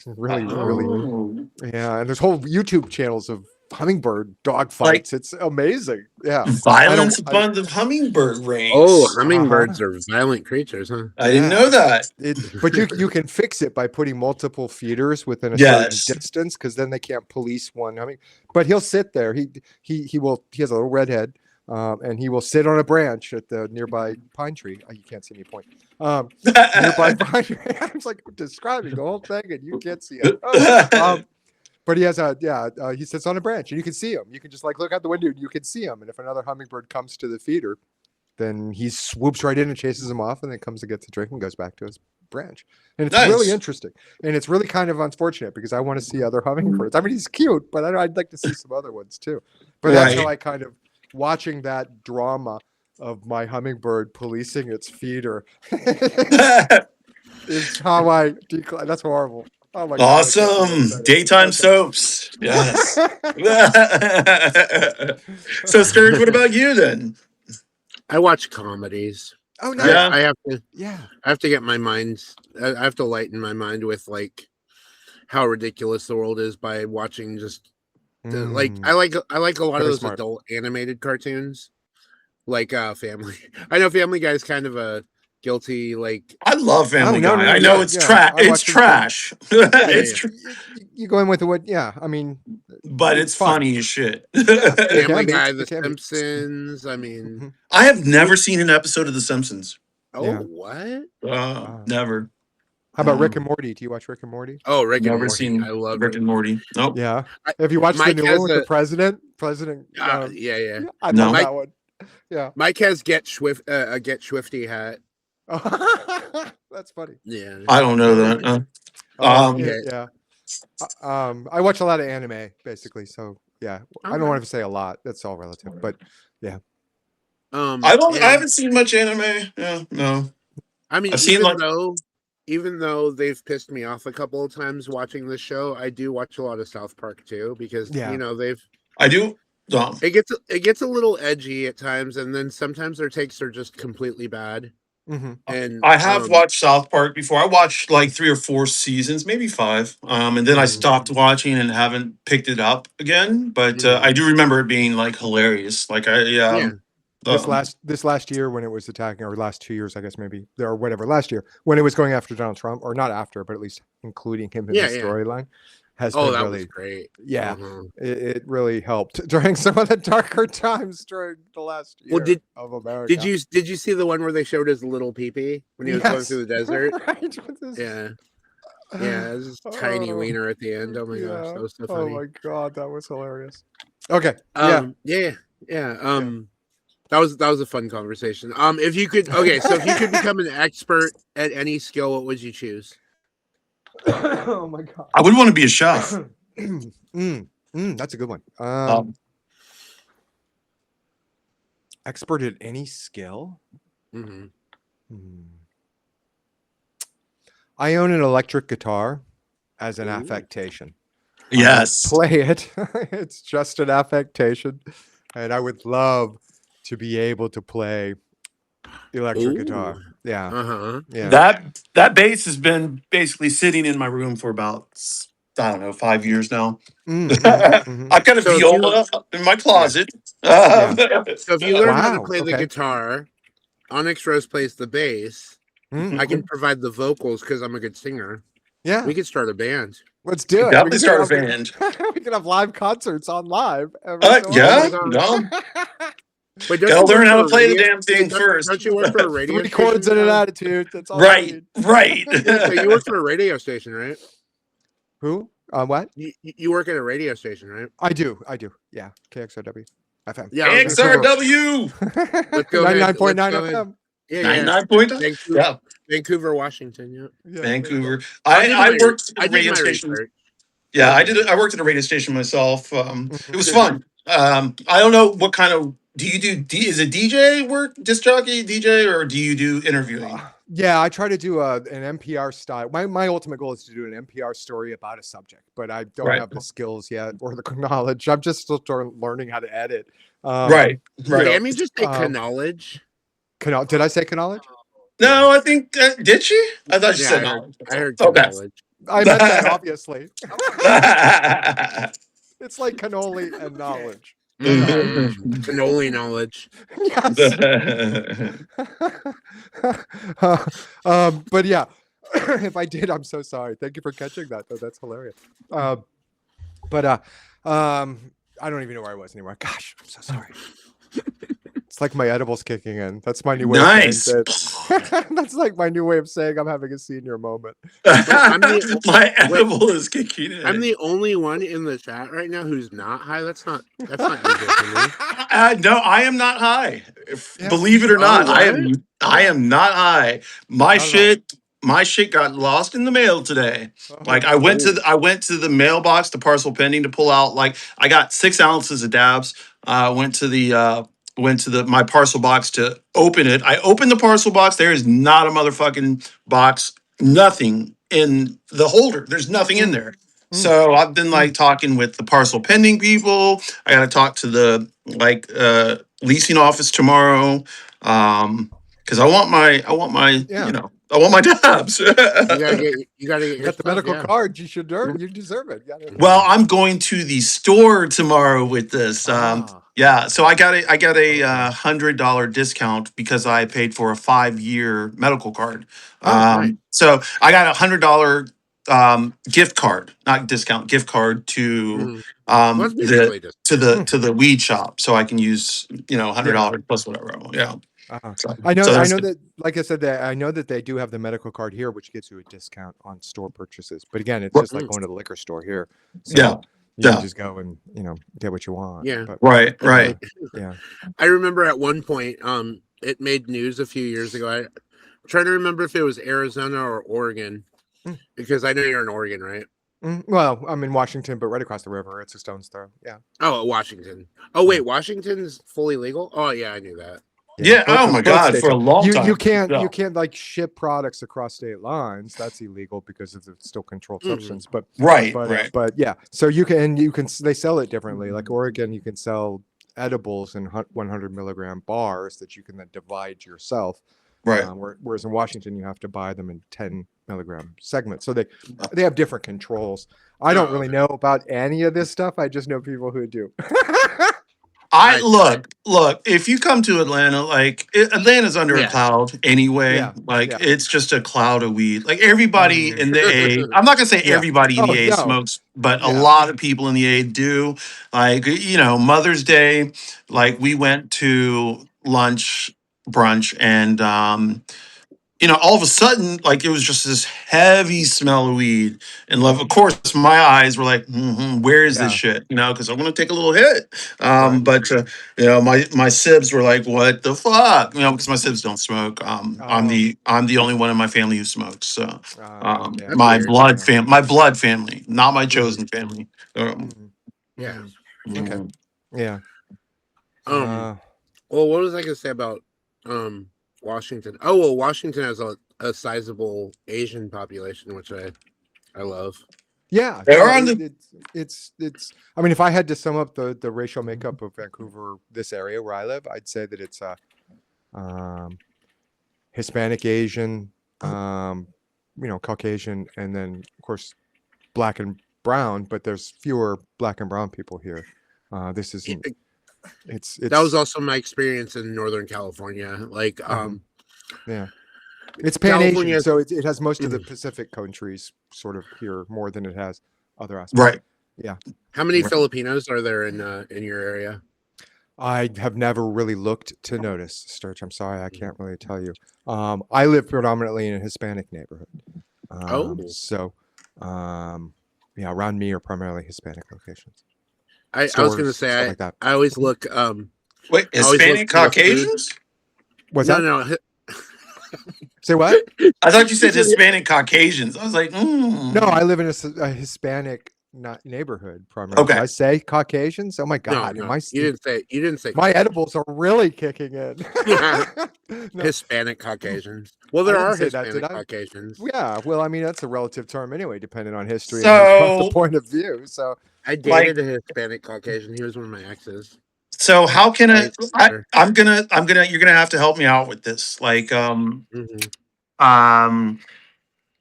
Really. Yeah, and there's whole YouTube channels of hummingbird dog fights. It's amazing. Yeah. Violence upon the hummingbird range. Oh, hummingbirds are violent creatures, huh? I didn't know that. But you can fix it by putting multiple feeders within a certain distance, because then they can't police one. I mean, but he'll sit there. He has a little red head. And he will sit on a branch at the nearby pine tree. You can't see any point. Nearby pine tree. I was like describing the whole thing, and you can't see it. But he has he sits on a branch, and you can see him. You can just like look out the window, and you can see him. And if another hummingbird comes to the feeder, then he swoops right in and chases him off, and then comes to get the drink and goes back to his branch. And it's really interesting, and it's really kind of unfortunate because I want to see other hummingbirds. I mean, he's cute, but I'd like to see some other ones too. But that's how I kind of watching that drama of my hummingbird policing its feeder is how I decline. That's horrible. Oh my God, awesome. Daytime soaps. Yes. So Sturg, what about you then? I watch comedies. Oh no. Yeah. I have to get my mind, I have to lighten my mind with like how ridiculous the world is by watching just like I like a lot of those adult animated cartoons, like Family. I know Family Guy is kind of a guilty, like I love Family Guy. I know it's trash. It's trash. You go in with what? Yeah, I mean, but it's funny as shit. Family Guy, The Simpsons. I mean, I have never seen an episode of The Simpsons. Oh, what? Never. How about Rick and Morty? Do you watch Rick and Morty? Oh, Rick and Morty. Seen I love Rick and Morty. Nope. Yeah. Have you watched the new one with the president? Yeah. I love that one. Yeah. Mike has a Get Swifty hat. That's funny. Yeah. I don't know that. I watch a lot of anime, basically. So yeah, I don't want to say a lot. That's all relative, but yeah. I haven't seen much anime. Yeah, no. I mean, even though they've pissed me off a couple of times watching this show, I do watch a lot of South Park too, because I do. It gets a little edgy at times, and then sometimes their takes are just completely bad. Mm-hmm. And I have watched South Park before. I watched like 3 or 4 seasons, maybe 5. And then I stopped watching and haven't picked it up again. But I do remember it being like hilarious. Like this last year when it was attacking, or last 2 years, I guess maybe, or whatever, last year when it was going after Donald Trump, or not after, but at least including him in the storyline, has been that really was great. Yeah, it really helped during some of the darker times during the last year of America. Did you see the one where they showed his little peepee when he was going through the desert? Right, yeah, it was this tiny wiener at the end. Oh my gosh, that was so funny. Oh my God, that was hilarious. Okay. That was a fun conversation. If you could become an expert at any skill, what would you choose? Oh my God! I would want to be a chef. That's a good one. Expert at any skill. I own an electric guitar as an affectation. Yes, I play it. It's just an affectation, and I would love to be able to play the electric guitar. Yeah. Yeah. That bass has been basically sitting in my room for about, I don't know, 5 years now. I've got a viola in my closet. So if you learn how to play the guitar, OnyxRose plays the bass. I can provide the vocals because I'm a good singer. Yeah. We could start a band. Let's do it. Definitely start a band. We can have live concerts on live. But gotta learn how to play the damn thing first. Don't you work for a radio 3 chords and an attitude. That's all. Right. So you work for a radio station, right? Who? What? You work at a radio station, right? I do. Yeah. KXOW. FM. Yeah, XRW. Let's go 99.9 FM. Yeah, 99.9. Yeah. Vancouver, Washington. Yeah. Vancouver. I worked at I a did radio my station. research. Yeah, I worked at a radio station myself. It was fun. I don't know what kind of do you do? Is it DJ work, disc jockey, DJ, or do you do interviewing? Yeah, I try to do an NPR style. My ultimate goal is to do an NPR story about a subject, but I don't have the skills yet or the knowledge. I'm just still learning how to edit. Right. Damn, you just say knowledge. Did I say knowledge? No, I think did she? I thought she said knowledge. I heard knowledge. I meant that obviously. It's like cannoli and knowledge. Cannoli knowledge. Yes. But yeah, if I did, I'm so sorry. Thank you for catching that, though. That's hilarious. But I don't even know where I was anymore. Gosh, I'm so sorry. It's like my edibles kicking in. That's my new way of saying that. That's like my new way of saying I'm having a senior moment. My edible is kicking in. I'm the only one in the chat right now who's not high. That's not easy for me. No, I am not high. Believe it or not, I am not high. My shit got lost in the mail today. Like I went to the mailbox, the parcel pending, to pull out. Like I got 6 ounces of dabs. Went to my parcel box to open it. I opened the parcel box. There is not a motherfucking box. Nothing in the holder. There's nothing in there. So I've been like talking with the parcel pending people. I got to talk to the leasing office tomorrow. Because I want my I want my dabs. You gotta get the medical card. You deserve it. Well, I'm going to the store tomorrow with this. Yeah, so I got a $100 discount because I paid for a 5-year medical card. So I got $100 gift card, not discount, gift card to the weed shop, so I can use $100 plus whatever I want. Yeah. I know that, like I said, that I know that they do have the medical card here, which gives you a discount on store purchases. But again, it's just like going to the liquor store here. So you can just go and get what you want. Yeah, but, right. Yeah, I remember at one point, it made news a few years ago. I'm trying to remember if it was Arizona or Oregon, because I know you're in Oregon, right? Well, I'm in Washington, but right across the river. It's a stone's throw. Yeah. Oh, Washington. Oh, wait, Washington's fully legal? Oh, yeah, I knew that. Yeah. Oh my God! For a long time, you can't like ship products across state lines. That's illegal because it's still controlled substance. But But yeah, so you can they sell it differently. Like Oregon, you can sell edibles in 100 milligram bars that you can then divide yourself. Right. Whereas in Washington, you have to buy them in 10 milligram segments. So they have different controls. I don't really know about any of this stuff. I just know people who do. Look, if you come to Atlanta, like Atlanta's under a cloud anyway. It's just a cloud of weed. Like everybody in the A, I'm not gonna say everybody in the A smokes, but a lot of people in the A do. Like, Mother's Day, like we went to brunch, and all of a sudden, like it was just this heavy smell of weed. And of course, my eyes were like, where is this shit? Because I want to take a little hit. But my sibs were like, what the fuck? Because my sibs don't smoke. I'm the only one in my family who smokes. So my blood family, not my chosen family. Yeah. Okay. Yeah. Well, what was I gonna say about Washington? Oh, well, Washington has a sizable Asian population, which I love. Yeah, it's. I mean, if I had to sum up the racial makeup of Vancouver, this area where I live, I'd say that it's Hispanic, Asian, Caucasian, and then of course black and brown. But there's fewer black and brown people here. This isn't. It's that was also my experience in Northern California. Like, it's Pan-Asian, so it has most of the Pacific countries sort of here more than it has other aspects. Right. Yeah. How many Filipinos are there in your area? I have never really looked to notice, Sturg. I'm sorry, I can't really tell you. I live predominantly in a Hispanic neighborhood. So, around me are primarily Hispanic locations. I was going to say, like that. I always look. Wait, Hispanic Caucasians? What's that? No. Say what? I thought you said Hispanic Caucasians. I was like, No, I live in a Hispanic neighborhood primarily. Okay. Did I say Caucasians? Oh my God! No, you didn't say. My edibles are really kicking in. Hispanic Caucasians. Well, there are Hispanic Caucasians. Yeah. Well, I mean, that's a relative term anyway, depending on history So, and the point of view. So I dated a Hispanic Caucasian. He was one of my exes. So how can I'm gonna you're gonna have to help me out with this. Like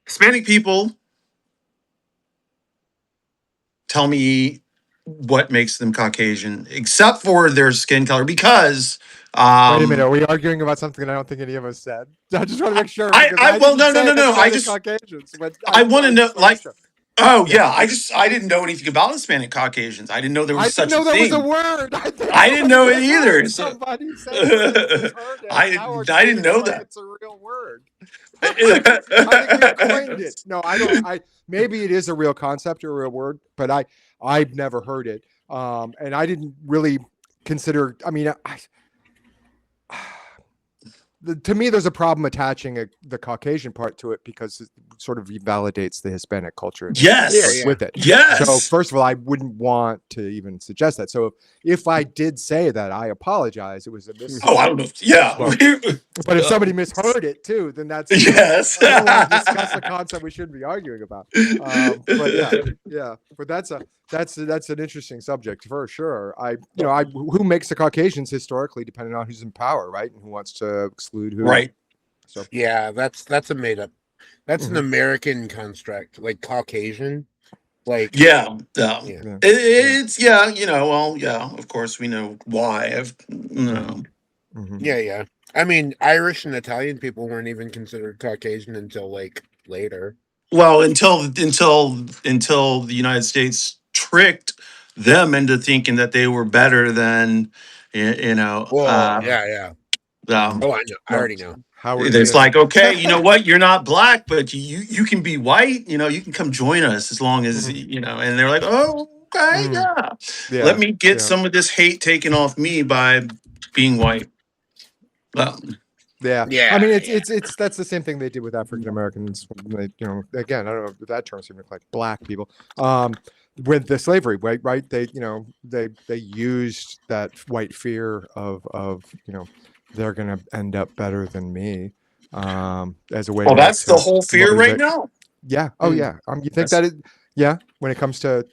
Hispanic people tell me what makes them Caucasian, except for their skin color, because wait a minute, are we arguing about something I don't think any of us said? I just want to make sure. No. I want to know, like, I didn't know anything about Hispanic Caucasians. I didn't know there was such a thing. I didn't know that was a word. I didn't know it either. Somebody said it. I didn't know that. It's a real word. I think we coined it. No, I don't. Maybe it is a real concept or a real word, but I've never heard it. And I didn't really consider. I mean, to me, there's a problem attaching the Caucasian part to it because it sort of validates the Hispanic culture. Yes, with it. Yes. So first of all, I wouldn't want to even suggest that. So if I did say that, I apologize. It was a mis. Oh, I don't know. Yeah. But if somebody misheard it too, then that's yes. I don't want to discuss a concept we shouldn't be arguing about. But yeah. But that's an interesting subject for sure. Who makes the Caucasians historically, depending on who's in power, right, and who wants to exclude who, right? So yeah, that's a made up. That's an American construct, like Caucasian. Like it's of course we know why. Yeah. I mean, Irish and Italian people weren't even considered Caucasian until like later. Well, until the United States tricked them into thinking that they were better than Well, yeah. I know. I already know. It's like, okay, you know what? You're not black, but you can be white. You can come join us as long as And they're like, oh, okay, yeah. Let me get some of this hate taken off me by being white. Yeah. I mean, it's that's the same thing they did with African Americans. Again, I don't know if that term seems like black people. With the slavery, right? They used that white fear of they're going to end up better than me as a way. Oh, that's the whole fear right now. Yeah. Oh, yeah. You think that when it comes to,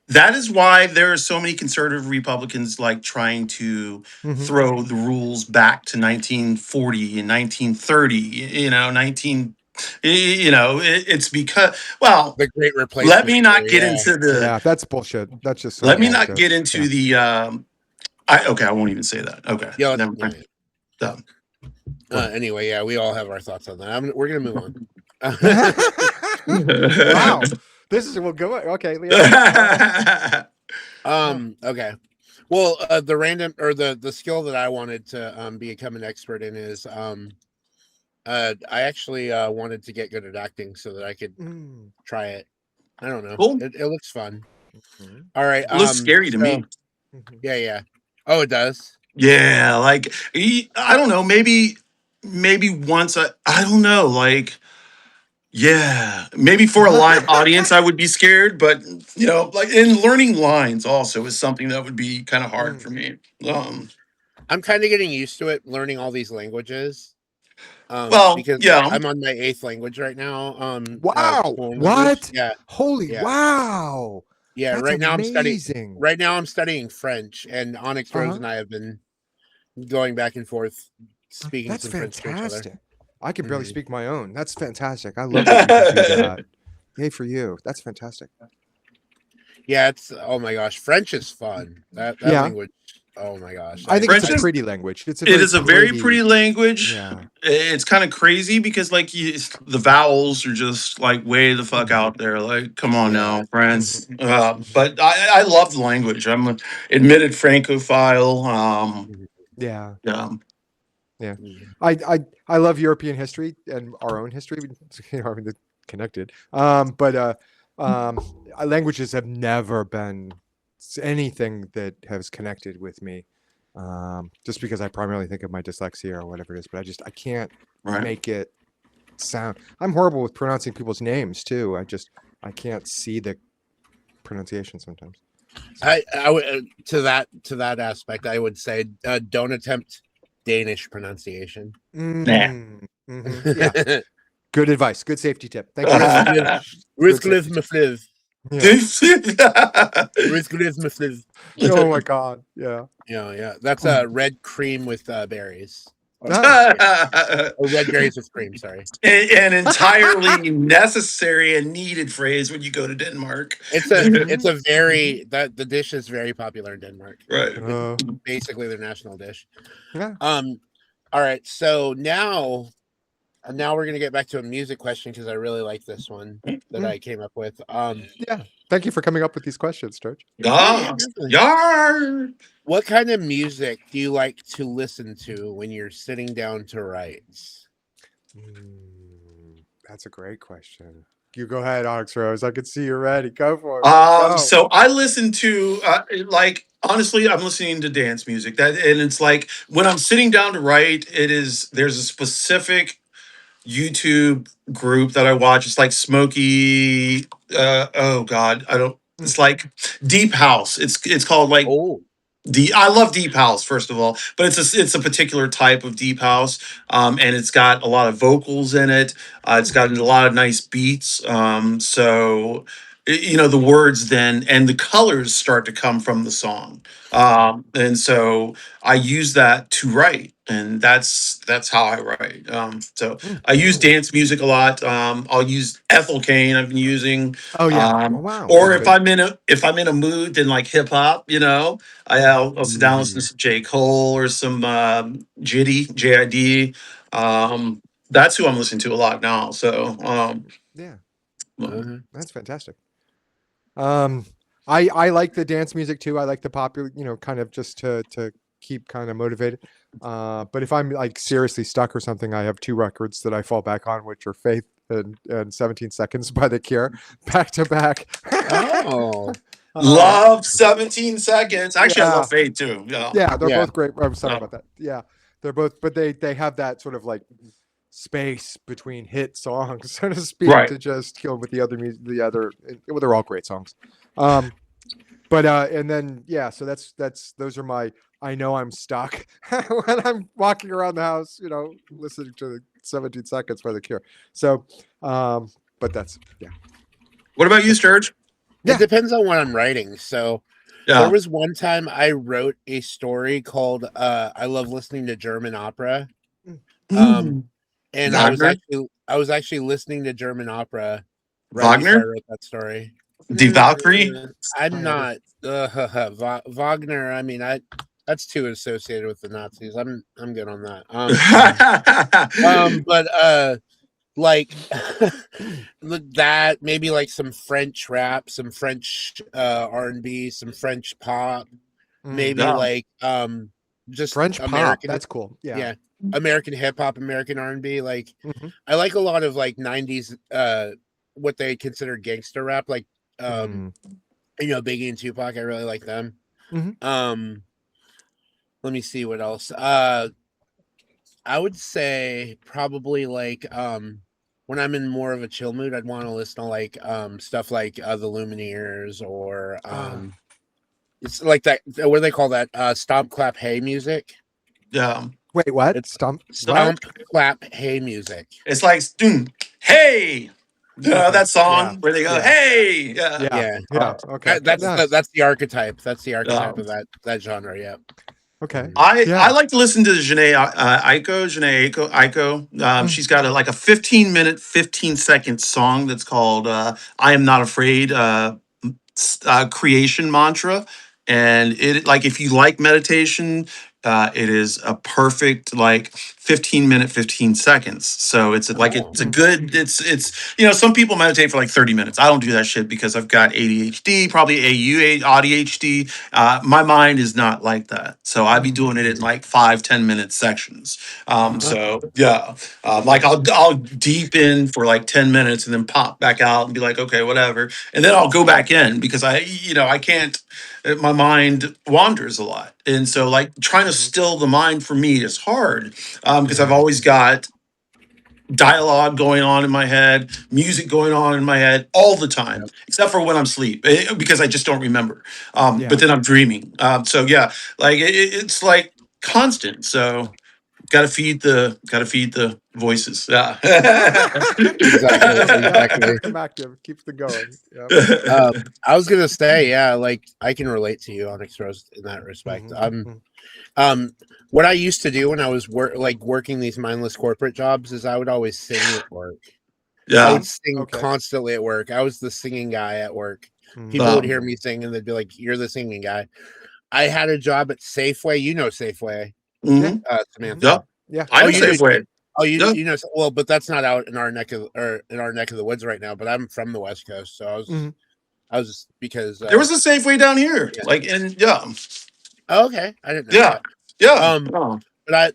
that is why there are so many conservative Republicans like trying to throw the rules back to 1940 and 1930. It's because the Great Replacement. Let me not get into the. That's bullshit. That's just. Let me not get into the. I won't even say that. Okay. Yeah. Never mind. Anyway, we all have our thoughts on that. We're gonna move on. Wow. This is we'll go. Okay. Okay. Well, the random or the skill that I wanted to become an expert in is I actually wanted to get good at acting so that I could try it. I don't know. Cool. It looks fun. All right. It looks scary to me. Yeah. Oh, it does. Yeah, like I don't know. Maybe once I don't know. Like. Yeah, maybe for a live audience, I would be scared, but like in learning lines also is something that would be kind of hard for me. I'm kind of getting used to it, learning all these languages. Because I'm on my 8th language right now. Wow! What? Yeah. Holy wow! Yeah. That's right now amazing. I'm studying French, and OnyxRose and I have been going back and forth speaking some French to each other. I can barely speak my own. That's fantastic. I love that you can do that. Yay for you. That's fantastic. Yeah, it's my gosh. French is fun. That language. Oh my gosh. I think it's a pretty language. It is a very pretty language. Yeah. It's kind of crazy because like the vowels are just like way the fuck out there. Like, come on now, friends. But I love the language. I'm an admitted Francophile. Yeah. I love European history and our own history. Connected. But languages have never been anything that has connected with me. Just because I primarily think of my dyslexia or whatever it is, but I can't make it sound. I'm horrible with pronouncing people's names too. I can't see the pronunciation sometimes. I would to that aspect, I would say don't attempt Danish pronunciation. Yeah. Good advice. Good safety tip. Thank you. Riskliv Mafliv. Oh my god. Yeah. Yeah. That's red cream with berries. Or red berries with cream, sorry. An entirely necessary and needed phrase when you go to Denmark. It's a very the dish is very popular in Denmark. Right. It's basically their national dish. Yeah. All right. So now we're gonna get back to a music question because I really like this one that I came up with. Yeah. Thank you for coming up with these questions, Sturg. Yar. What kind of music do you like to listen to when you're sitting down to write? That's a great question. You go ahead, OnyxRose. I can see you're ready. Go for it. So I listen to honestly, I'm listening to dance music. And it's like when I'm sitting down to write, there's a specific YouTube group that I watch. It's like Smokey. Oh God, I don't. It's like Deep House. It's called like. I love deep house, first of all, but it's a particular type of deep house, and it's got a lot of vocals in it. It's got a lot of nice beats. So the words then and the colors start to come from the song, and so I use that to write, and that's how I write. So I use dance music a lot. I'll use Ethel Cain. I've been using. Oh yeah. Wow. Or if I'm in a mood, then like hip hop. I'll sit down and listen to some J. Cole or some JID. That's who I'm listening to a lot now. So yeah, that's fantastic. I like the dance music too. I like the popular, kind of just to keep kind of motivated. But if I'm like seriously stuck or something, I have two records that I fall back on, which are Faith and 17 Seconds by The Cure, back to back. Oh. Love 17 Seconds. Actually, I love Faith too. Yeah, they're both great. I'm sorry about that. Yeah, they're both, but they have that sort of like space between hit songs, so to speak, to just kill with the other music. Well, they're all great songs. But and then so those are my. I know I'm stuck when I'm walking around the house, listening to 17 Seconds by The Cure. So, but that's What about you, Sturg? It depends on what I'm writing. So there was one time I wrote a story called I love listening to German opera. And I was actually listening to German opera Wagner? I wrote that story. Die Valkyrie? I'm not Wagner. I mean, that's too associated with the Nazis. I'm good on that. But like that, maybe like some French rap, some French R&B, some French pop, maybe like just French American pop. That's cool. Yeah. American hip hop, American R&B. Like I like a lot of like 90s what they consider gangster rap, like Biggie and Tupac. I really like them. Let me see what else. I would say probably like when I'm in more of a chill mood, I'd want to listen to like stuff like the Lumineers or it's like that. What do they call that? Stomp clap hey music. Yeah. Wait, what? It's stomp clap hey music. It's like hey. That song where they go, hey, okay. That's the archetype. That's the archetype of that genre. Yeah. Okay. I like to listen to Jhené Aiko. She's got a 15-minute, 15-second song that's called "I Am Not Afraid." Creation mantra, and it if you like meditation. It is a perfect 15-minute, 15 seconds. So it's a good. It's some people meditate for 30 minutes. I don't do that shit because I've got ADHD, probably ADHD. My mind is not like that. So I'd be doing it in 5-10 minute sections. So yeah, I'll deep in for 10 minutes and then pop back out and be like, okay, whatever, and then I'll go back in because I can't. my mind wanders a lot. And so like trying to still the mind for me is hard because I've always got dialogue going on in my head, music going on in my head all the time, except for when I'm asleep because I just don't remember. But then I'm dreaming. So yeah, like it's like constant. So gotta feed the voices. Yeah. Exactly. Keep them active, keep them going. Yep. I was gonna say, yeah, like I can relate to you, OnyxRose, in that respect. What I used to do when I was working these mindless corporate jobs is I would always sing at work. Yeah. I would sing constantly at work. I was the singing guy at work. People would hear me sing and they'd be like, "You're the singing guy." I had a job at Safeway. You know Safeway, Samantha. Yeah. I know Safeway. You know, well, but that's not out in our neck of the woods right now. But I'm from the West Coast, so I was just because there was a Safeway down here, like in Oh, okay, I didn't know that. But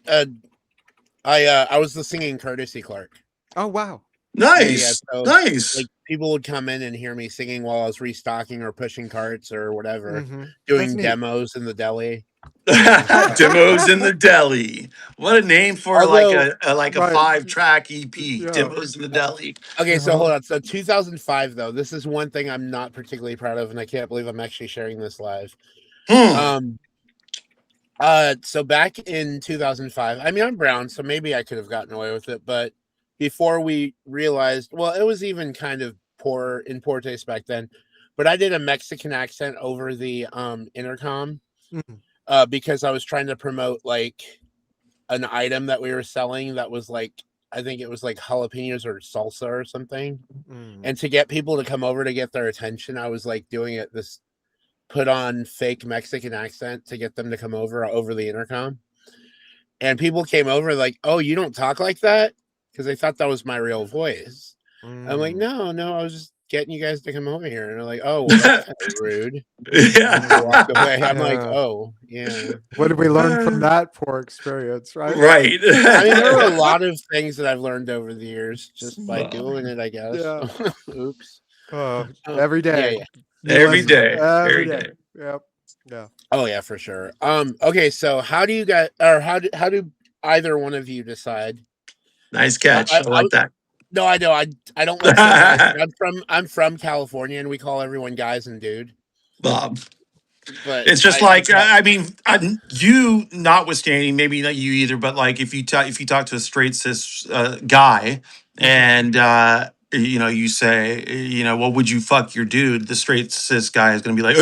I was the singing courtesy clerk. Oh wow, nice, so, nice. Like people would come in and hear me singing while I was restocking or pushing carts or whatever, doing demos in the deli. Demos in the deli. What a name for a 5-track EP. Demos in the deli. Okay, so hold on. So 2005 though, this is one thing I'm not particularly proud of, and I can't believe I'm actually sharing this live. So back in 2005, I mean, I'm brown, so maybe I could have gotten away with it, but before we realized, well, it was even kind of in poor taste back then, but I did a Mexican accent over the intercom because I was trying to promote like an item that we were selling that was like, I think it was like jalapenos or salsa or something. And to get people to come over to get their attention, I was like doing it this put on fake Mexican accent to get them to come over the intercom. And people came over like, "Oh, you don't talk like that?" Because they thought that was my real voice. I'm like, no, I was just getting you guys to come over here. And they're like, "Oh, well, that's kind of rude." Yeah. Walked away. I'm like, "Oh, yeah." What did we learn from that poor experience, right? Right. I mean, there are a lot of things that I've learned over the years just by doing it, I guess. Yeah. Oops. Every day. Every day. Every day. Yep. Yeah. Oh yeah, for sure. Okay, so how do either one of you decide? Nice catch. I like that. No, I know. I don't like that. I'm from California, and we call everyone guys and dude. Bob. But it's just I mean, you notwithstanding, maybe not you either, but like if you talk to a straight cis guy and you say, well, would you fuck your dude? The straight cis guy is going to be like,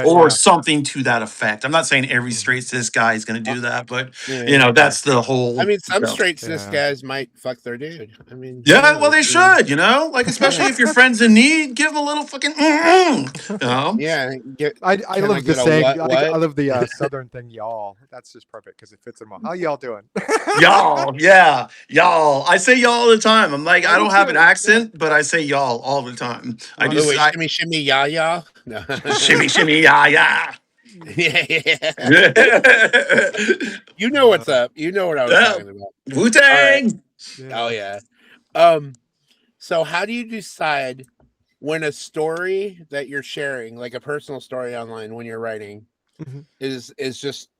or something to that effect. I'm not saying every straight cis guy is going to do that, but that's the whole. I mean, some straight cis guys might fuck their dude. I mean, well, they should, like especially if your friend's in need, give them a little fucking. Yeah, I love the saying. I love the southern thing, y'all. That's just perfect because it fits them all. How y'all doing? Y'all, yeah, y'all. I say y'all all the time. I'm like, I don't have an accent, but I say y'all all the time. I do. Shimmy, shimmy, ya. No. Shimmy, shimmy, ya. Yeah. You know what's up. You know what I was talking about. Wu-Tang. Right. Oh yeah. So how do you decide when a story that you're sharing, like a personal story online when you're writing, is just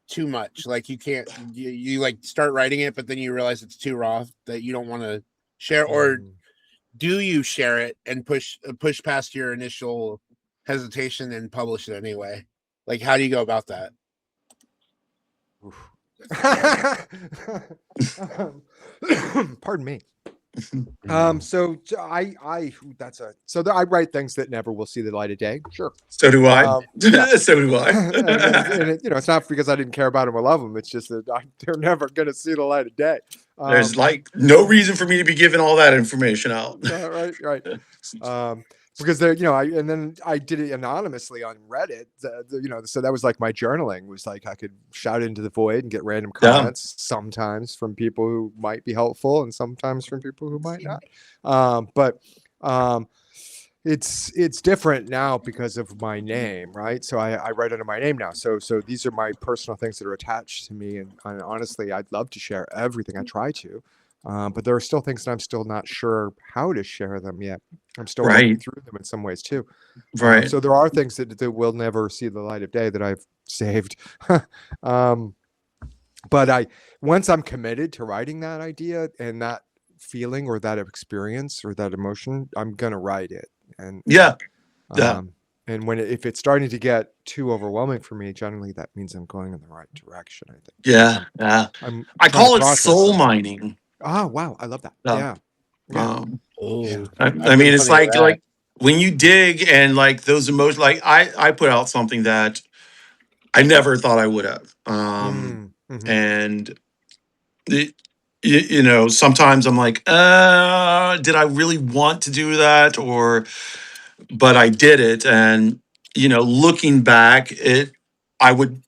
too much? Like you can't you like start writing it, but then you realize it's too raw that you don't want to share, or do you share it and push past your initial hesitation and publish it anyway? Like, how do you go about that? Pardon me. So I write things that never will see the light of day. Sure. So do I. So do I. and it's not because I didn't care about them or love them. It's just that they're never going to see the light of day. There's like no reason for me to be giving all that information out. Right. Because and then I did it anonymously on Reddit. So that was like my journaling was like I could shout into the void and get random comments, sometimes from people who might be helpful and sometimes from people who might not. But it's different now because of my name, right? So I write under my name now. So these are my personal things that are attached to me, and honestly, I'd love to share everything. I try to. But there are still things that I'm still not sure how to share them yet. I'm still working Right. through them in some ways too. Right. So there are things that will never see the light of day that I've saved. But once I'm committed to writing that idea and that feeling or that experience or that emotion, I'm gonna write it. And Yeah. And if it's starting to get too overwhelming for me, generally that means I'm going in the right direction, I think. Yeah. I trying to call it process soul it. mining. Oh, wow. I love that. Yeah. Yeah. I mean, it's like when you dig and like those emotions, like I put out something that I never thought I would have. And you know, sometimes I'm like, did I really want to do that? But I did it. And, you know, looking back, I would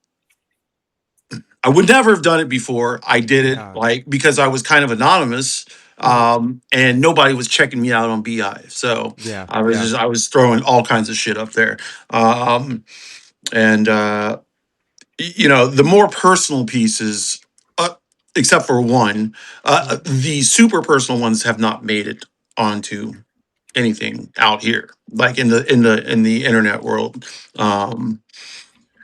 never have done it before. I did it like because I was kind of anonymous, and nobody was checking me out on Beehive. So I was throwing all kinds of shit up there. And you know, the more personal pieces, except for one, the super personal ones have not made it onto anything out here, like in the internet world.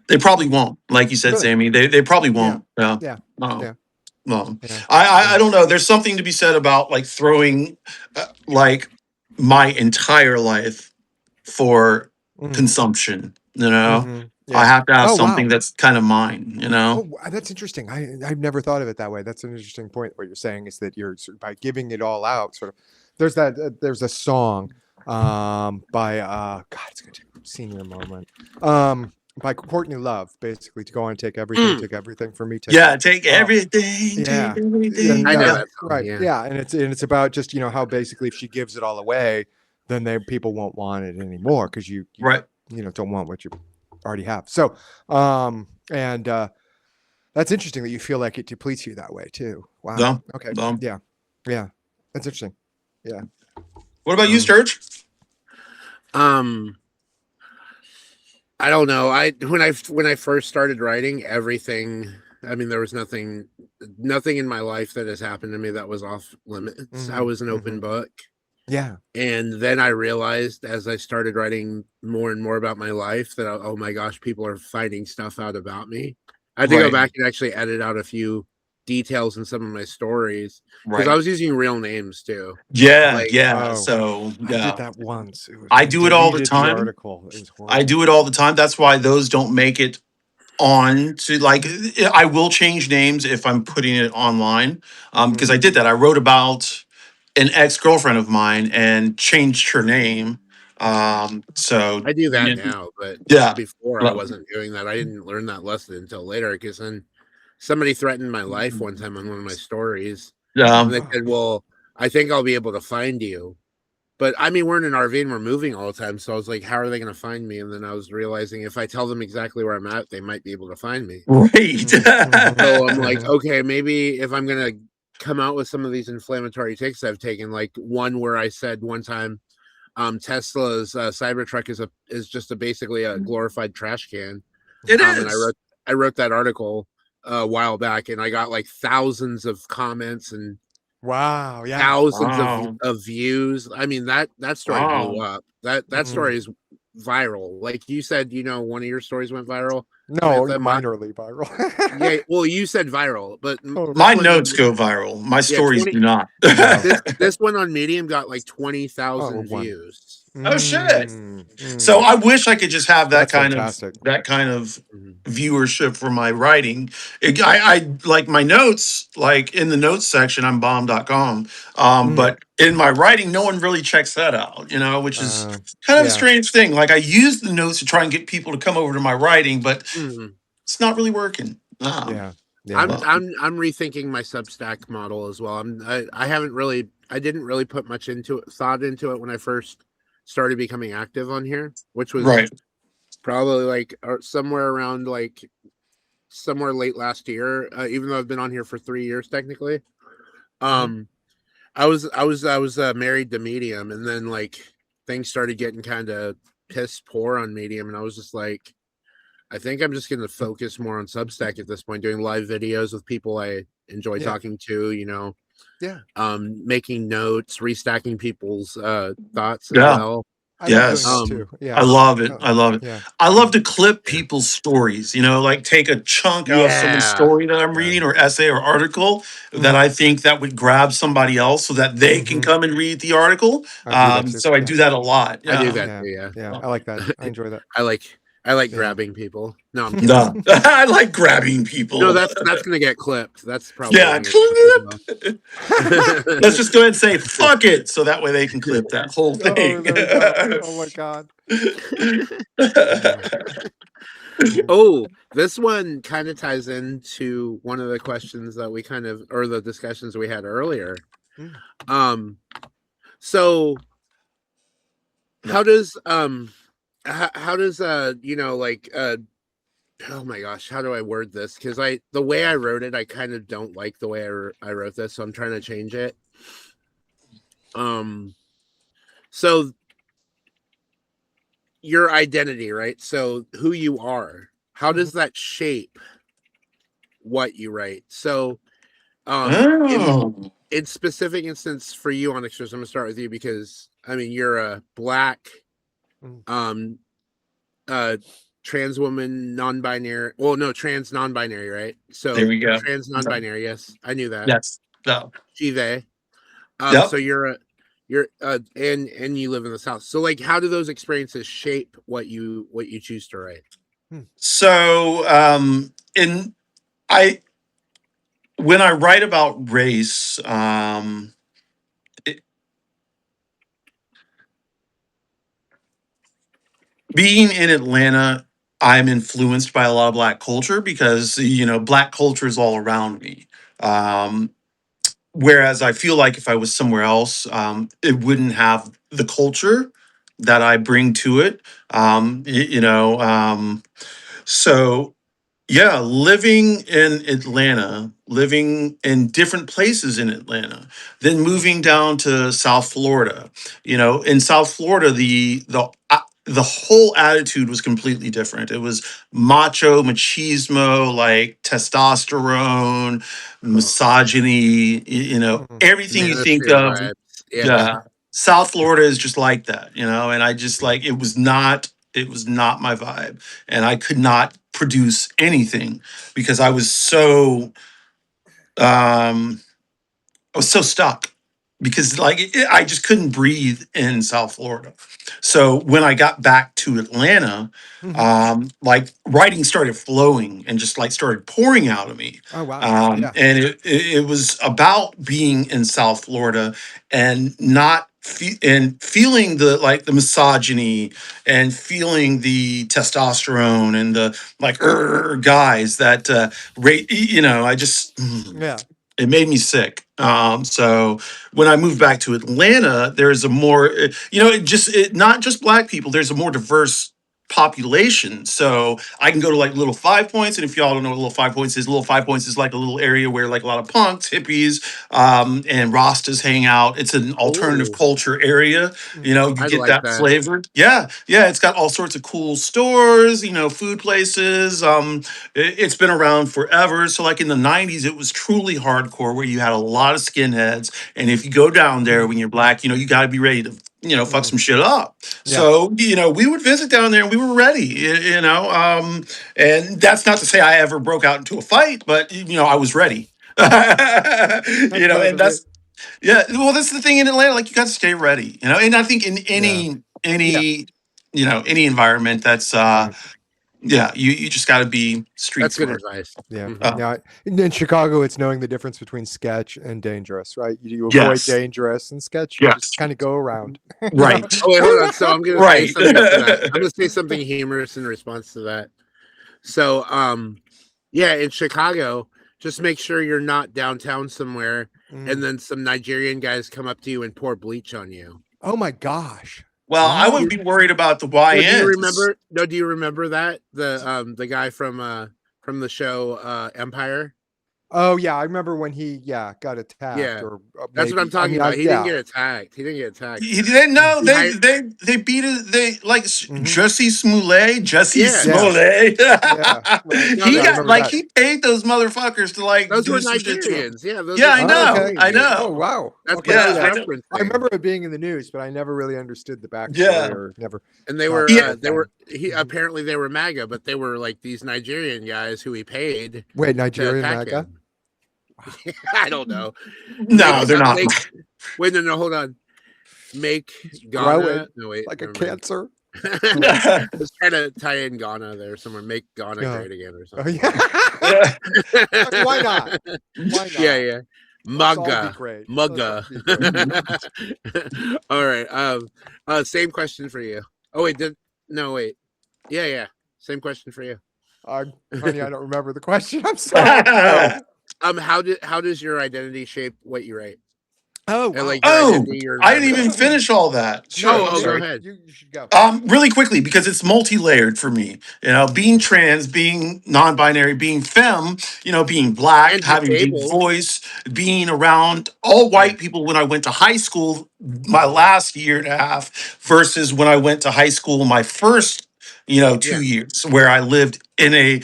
They probably won't, like you said, Really? Sammy. They probably won't. Yeah. I don't know. There's something to be said about like throwing like my entire life for consumption. You know, I have to have something that's kind of mine. You know. Oh, that's interesting. I've never thought of it that way. That's an interesting point. What you're saying is that you're sort of, by giving it all out, sort of. There's a song by God, it's gonna take a senior moment. By Courtney Love, basically, to go on and take everything from me. Take everything. Yeah, take everything. I know that song, right. Yeah, and it's about just how basically if she gives it all away, then people won't want it anymore because you don't want what you already have. So and that's interesting that you feel like it depletes you that way too. Wow. Okay. Yeah. That's interesting. Yeah. What about you, Sturg? I don't know. When I first started writing, everything. I mean, there was nothing in my life that has happened to me that was off limits. I was an open book. Yeah. And then I realized as I started writing more and more about my life that, oh my gosh, people are finding stuff out about me. I had to go back and actually edit out a few details in some of my stories because I was using real names too. So I did that once. I do it all the time. Article. I do it all the time. That's why those don't make it on to like. I will change names if I'm putting it online because I did that. I wrote about an ex-girlfriend of mine and changed her name. So I do that now, but before I wasn't doing that. I didn't learn that lesson until later because then somebody threatened my life one time on one of my stories. And they said, well, I think I'll be able to find you. But I mean, we're in an RV and we're moving all the time. So I was like, how are they going to find me? And then I was realizing if I tell them exactly where I'm at, they might be able to find me. Right. So I'm like, okay, maybe if I'm going to come out with some of these inflammatory takes I've taken, like one where I said one time, Tesla's Cybertruck is just basically a glorified trash can. It is. And I wrote that article a while back, and I got like thousands of comments and thousands of views. I mean that story blew up. That story is viral. Like you said, one of your stories went viral. No, minorly viral. Yeah, well, you said viral, but my notes go viral. My stories do not. This one on Medium got like 20,000 views. Oh shit! So I wish I could just have that kind of viewership for my writing. I like my notes, like in the notes section, I'm bomb.com. But in my writing, no one really checks that out, which is kind of a strange thing. Like I use the notes to try and get people to come over to my writing, but it's not really working. I'm rethinking my Substack model as well. I didn't really put much thought into it when I first started becoming active on here, which was probably like somewhere around somewhere late last year, even though I've been on here for 3 years technically. I was married to Medium, and then like things started getting kind of piss poor on Medium, and I was just like, I think I'm just going to focus more on Substack at this point, doing live videos with people I enjoy talking to, making notes, restacking people's thoughts as well. I love doing that too. Yeah, I love it. I love it. Yeah. I love to clip people's stories, like take a chunk out of someone's story that I'm reading or essay or article that I think that would grab somebody else so that they can come and read the article. So I do that a lot. I do that too, yeah. I like that. I enjoy that. I like grabbing people. No, I'm kidding. No, I like grabbing people. No, that's gonna get clipped. That's probably clip. Let's just go ahead and say fuck it, so that way they can clip that whole thing. Oh my god. Oh, this one kind of ties into one of the questions that we or the discussions we had earlier. So how does oh my gosh, how do I word this? Because the way I wrote it, I kind of don't like the way I wrote this, so I'm trying to change it. So your identity, right? So who you are, how does that shape what you write? So in specific instance for you, OnyxRose, I'm gonna start with you because you're a Black trans woman, non-binary. Well, no, trans non-binary, right? So there we go. Trans non-binary. Yes, I knew that. Yes. No. She, they. So you're and you live in the South. So how do those experiences shape what you choose to write? So when I write about race, being in Atlanta, I'm influenced by a lot of Black culture because Black culture is all around me. Whereas I feel like if I was somewhere else, it wouldn't have the culture that I bring to it. So yeah, living in Atlanta, living in different places in Atlanta, then moving down to South Florida. In South Florida, the whole attitude was completely different. It was machismo, like testosterone, misogyny, everything you think of. Yeah. South Florida is just like that, and I just it was not my vibe, and I could not produce anything because I was so stuck because I just couldn't breathe in South Florida. So when I got back to Atlanta, writing started flowing and just started pouring out of me. Oh wow! And it was about being in South Florida and not feeling the misogyny and feeling the testosterone and the guys that I just it made me sick. So when I moved back to Atlanta, there's a more, not just Black people, there's a more diverse population. So I can go to Little Five Points. And if y'all don't know what Little Five Points is like a little area where a lot of punks, hippies, and Rastas hang out. It's an alternative culture area. You get that flavor. Yeah. It's got all sorts of cool stores, food places. It's been around forever. So in the 90s, it was truly hardcore where you had a lot of skinheads. And if you go down there when you're Black, you got to be ready to fuck some shit up. So, we would visit down there and we were ready, and that's not to say I ever broke out into a fight, but, I was ready, and that's the thing in Atlanta, you got to stay ready, and I think in any environment that's, you just got to be street That's smart. good advice. Yeah. In Chicago, it's knowing the difference between sketch and dangerous, right? You avoid dangerous, and sketch you just kind of go around. Right. Oh wait, hold on. So I'm gonna say something to that. I'm gonna say something humorous in response to that. So, in Chicago, just make sure you're not downtown somewhere, and then some Nigerian guys come up to you and pour bleach on you. Oh my gosh. Well, I wouldn't be worried about the YNs. Do you remember that? The guy from the show Empire? Oh yeah, I remember when he got attacked. Yeah, or that's what I'm talking about. He didn't get attacked. He didn't know they beat it. They like Jussie Smollett. Smollett. Right. He paid those motherfuckers to like those do were some shit to him. Nigerians. Yeah, those Yeah, are I know. Oh wow. That's okay. what I was referencing. I remember it being in the news, but I never really understood the backstory or never. And they were apparently they were MAGA, but they were like these Nigerian guys who he paid. Wait, Nigerian MAGA? I don't know. No, they're not. Wait, no, hold on. Make Ghana. No, wait. Like a cancer. I was trying to tie in Ghana there somewhere. Make Ghana great again or something. Why not? Why not? Yeah. Mugga. All right. Same question for you. Oh wait, wait. Yeah. Same question for you. Honey, I don't remember the question. I'm sorry. How does your identity shape what you write? Oh, wow. I didn't even finish all that. Sure. Go ahead. You should go. Really quickly, because it's multi-layered for me. Being trans, being non-binary, being femme, being black, and having a deep voice, being around all white people when I went to high school, my last year and a half, versus when I went to high school my first 2 years, where I lived in a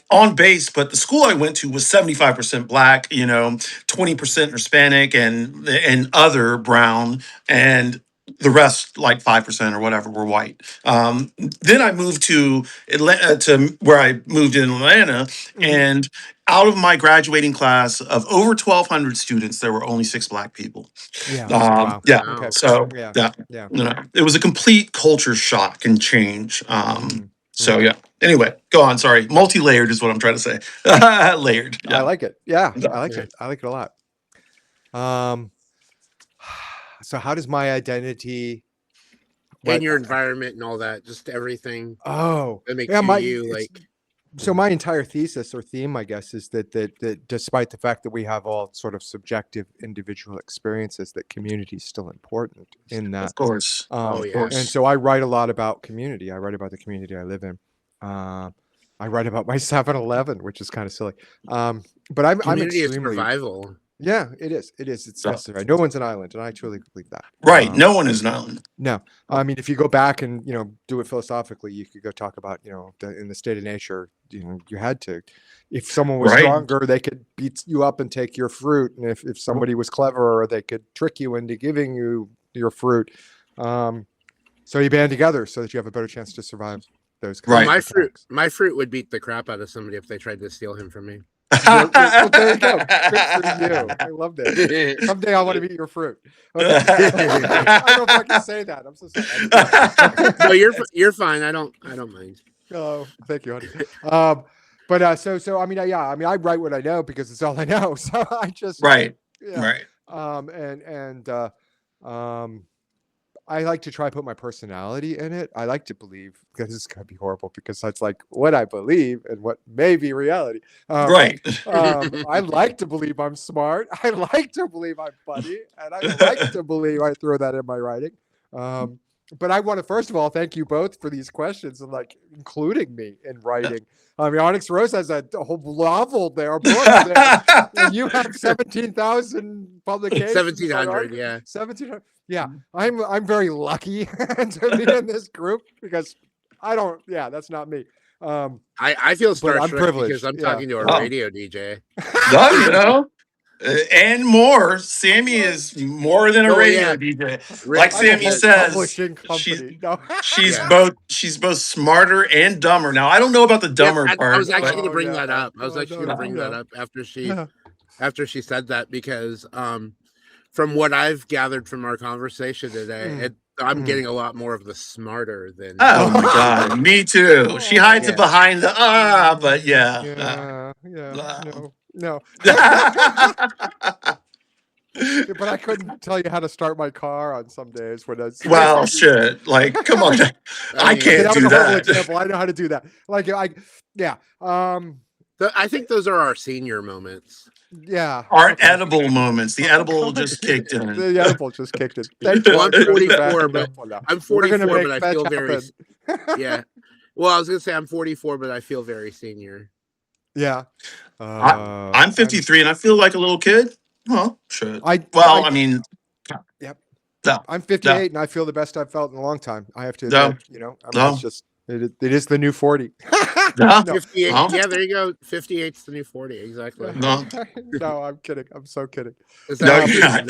on base, but the school I went to was 75% black, 20% Hispanic and other brown, and the rest 5% or whatever were white. Then I moved to Atlanta, to where I moved in Atlanta, and out of my graduating class of over 1,200 students, there were only 6 black people. Yeah. Wow. Okay. So it was a complete culture shock and change. So yeah. Anyway, go on. Sorry, multi-layered is what I'm trying to say. Layered. Yeah. I like it. Yeah, I like it. I like it a lot. So how does my identity and your environment and all that, just everything? That makes you like. So my entire thesis or theme, I guess, is that despite the fact that we have all sort of subjective individual experiences, that community is still important in that. Of course. And so I write a lot about community. I write about the community I live in. I write about my 7-Eleven, which is kind of silly. But I'm community extremely is survival. Yeah, it is. It's necessary. No one's an island, and I truly believe that. Right. No one is an island. No. I mean, if you go back and, do it philosophically, you could go talk about, in the state of nature, you had to. If someone was stronger, they could beat you up and take your fruit. And if somebody was cleverer, they could trick you into giving you your fruit. So you band together so that you have a better chance to survive those kinds of attacks. My fruit would beat the crap out of somebody if they tried to steal him from me. Well, there you go. Good for you. I love that. Someday I want to eat your fruit. Okay. I don't fucking say that. I'm so sorry. No, you're fine. I don't mind. Oh, thank you, honey. But so I mean, I write what I know because it's all I know. So I just right. I like to try to put my personality in it. I like to believe, because this is going to be horrible, because that's like what I believe and what may be reality. Right. I like to believe I'm smart. I like to believe I'm funny. And I like to believe I throw that in my writing. But I want to, first of all, thank you both for these questions and including me in writing. I mean, OnyxRose has a whole novel there, book there, and you have 17,000 publications. 1,700, yeah. 1,700. Yeah, I'm very lucky to be in this group because I don't. Yeah, that's not me. I feel starstruck because I'm talking to a radio DJ. And more. Sammy is more than a radio DJ. Like Sammy says, she's both smarter and dumber. Now I don't know about the dumber part. I was actually going to bring that up. After she said that, because from what I've gathered from our conversation today, I'm getting a lot more of the smarter than. Oh my god, me too. She hides it behind the but no. But I couldn't tell you how to start my car on some days when it's shit. Like, come on, I can't do that. Example. I know how to do that. I think those are our senior moments. Yeah, our edible moments. The edible just kicked in. The edible just kicked in. Well, I'm 44, but I feel very. Yeah. Well, I was gonna say I'm 44, but I feel very senior. Yeah. I'm 53 and I feel like a little kid. Oh, shit. I mean, yep. No, I'm 58 and I feel the best I've felt in a long time. I have to admit, it's just it is the new 40. No. 58. Yeah, there you go. 58's the new 40. Exactly. No, I'm kidding. I'm so kidding. No, you're not.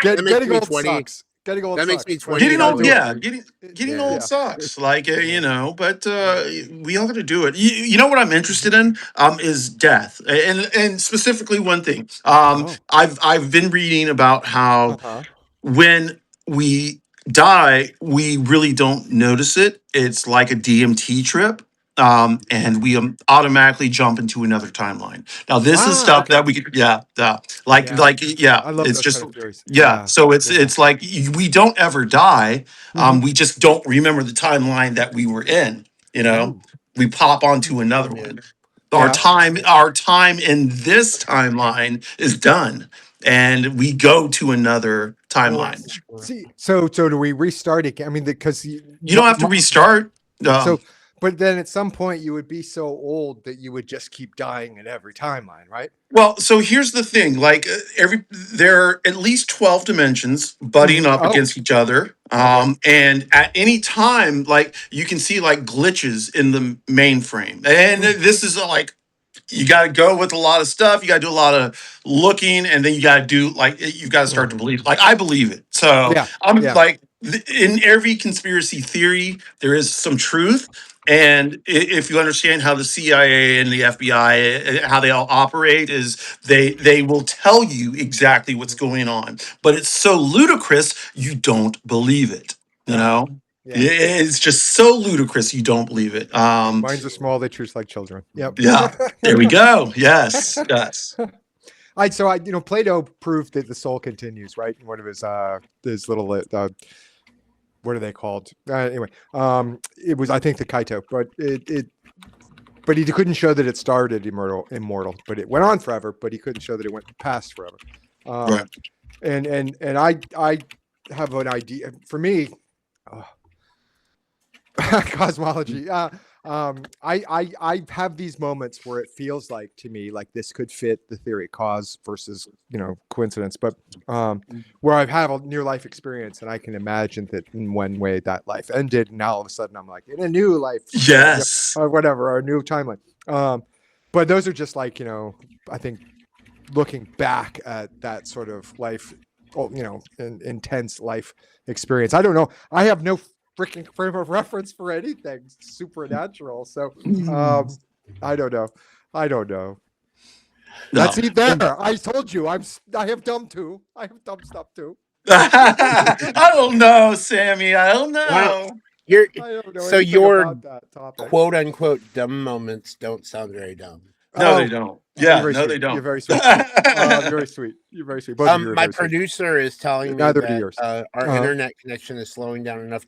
Getting old 20. Sucks. Getting old that sucks. Makes me 20. Getting old, getting old sucks. Like but we all got to do it. You know what I'm interested in is death, and specifically one thing. I've been reading about how when we die, we really don't notice it. It's like a DMT trip. And we automatically jump into another timeline. Now, this is stuff that we could, I love it's those just, kind of theories. So it's like we don't ever die. We just don't remember the timeline that we were in. We pop onto another one. Our time in this timeline is done, and we go to another timeline. See, so do we restart again? I mean, because you don't have to restart. But then at some point you would be so old that you would just keep dying in every timeline, right? Well, so here's the thing: like there are at least 12 dimensions butting up against each other, and at any time, like you can see like glitches in the mainframe, and this is like. You got to go with a lot of stuff. You got to do a lot of looking, and then you got to do you got to start to believe. Like I believe it. So I'm like in every conspiracy theory, there is some truth. And if you understand how the CIA and the FBI, how they all operate, is they will tell you exactly what's going on. But it's so ludicrous, you don't believe it. You know. It's just so ludicrous you don't believe it. Minds are small, they choose like children. Yep. Yeah. There we go. Yes. Yes. Plato proved that the soul continues, right? In one of his little what are they called? Anyway, it was I think the Kaito, but he couldn't show that it started immortal, but it went on forever. But he couldn't show that it went past forever. Right. And I have an idea for me. Cosmology. I have these moments where it feels like to me like this could fit the theory cause versus coincidence, but where I've had a near life experience and I can imagine that in one way that life ended, and now all of a sudden I'm like in a new life, or whatever, or a new timeline. But those are just like I think looking back at that sort of life, intense life experience. I don't know. I have no freaking frame of reference for anything supernatural. So I don't know. That's it there. I told you I have dumb too. I have dumb stuff too. I don't know, Sammy. I don't know. Your quote unquote dumb moments don't sound very dumb. No, they don't. Yeah, no, they don't. You're very sweet. Very sweet. You're very sweet. My producer is telling me that our internet connection is slowing down enough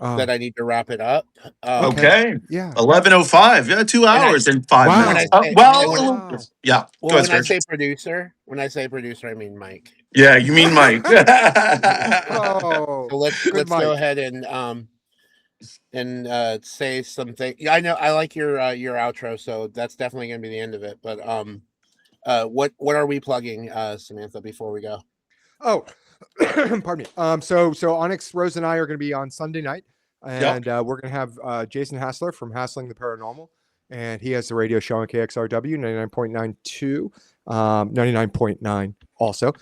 that I need to wrap it up. Okay. Yeah. 11:05. Yeah, 2 hours and 5 minutes. Yeah. Well, when I say producer, I mean Mike. Yeah, you mean Mike. So let's go ahead and say something. Yeah, I know I like your outro, so that's definitely going to be the end of it. But what are we plugging, Samantha, before we go? Oh, pardon me. So OnyxRose and I are going to be on Sunday night, and we're going to have Jason Hassler from Hassling the Paranormal, and he has the radio show on KXRW 99.92, 99.9 also.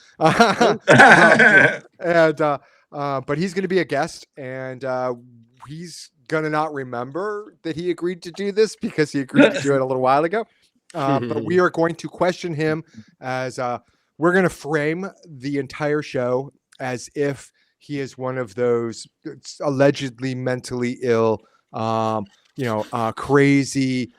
But he's going to be a guest, and he's going to not remember that he agreed to do this because he agreed to do it a little while ago. But we are going to question him as we're going to frame the entire show as if he is one of those allegedly mentally ill, crazy,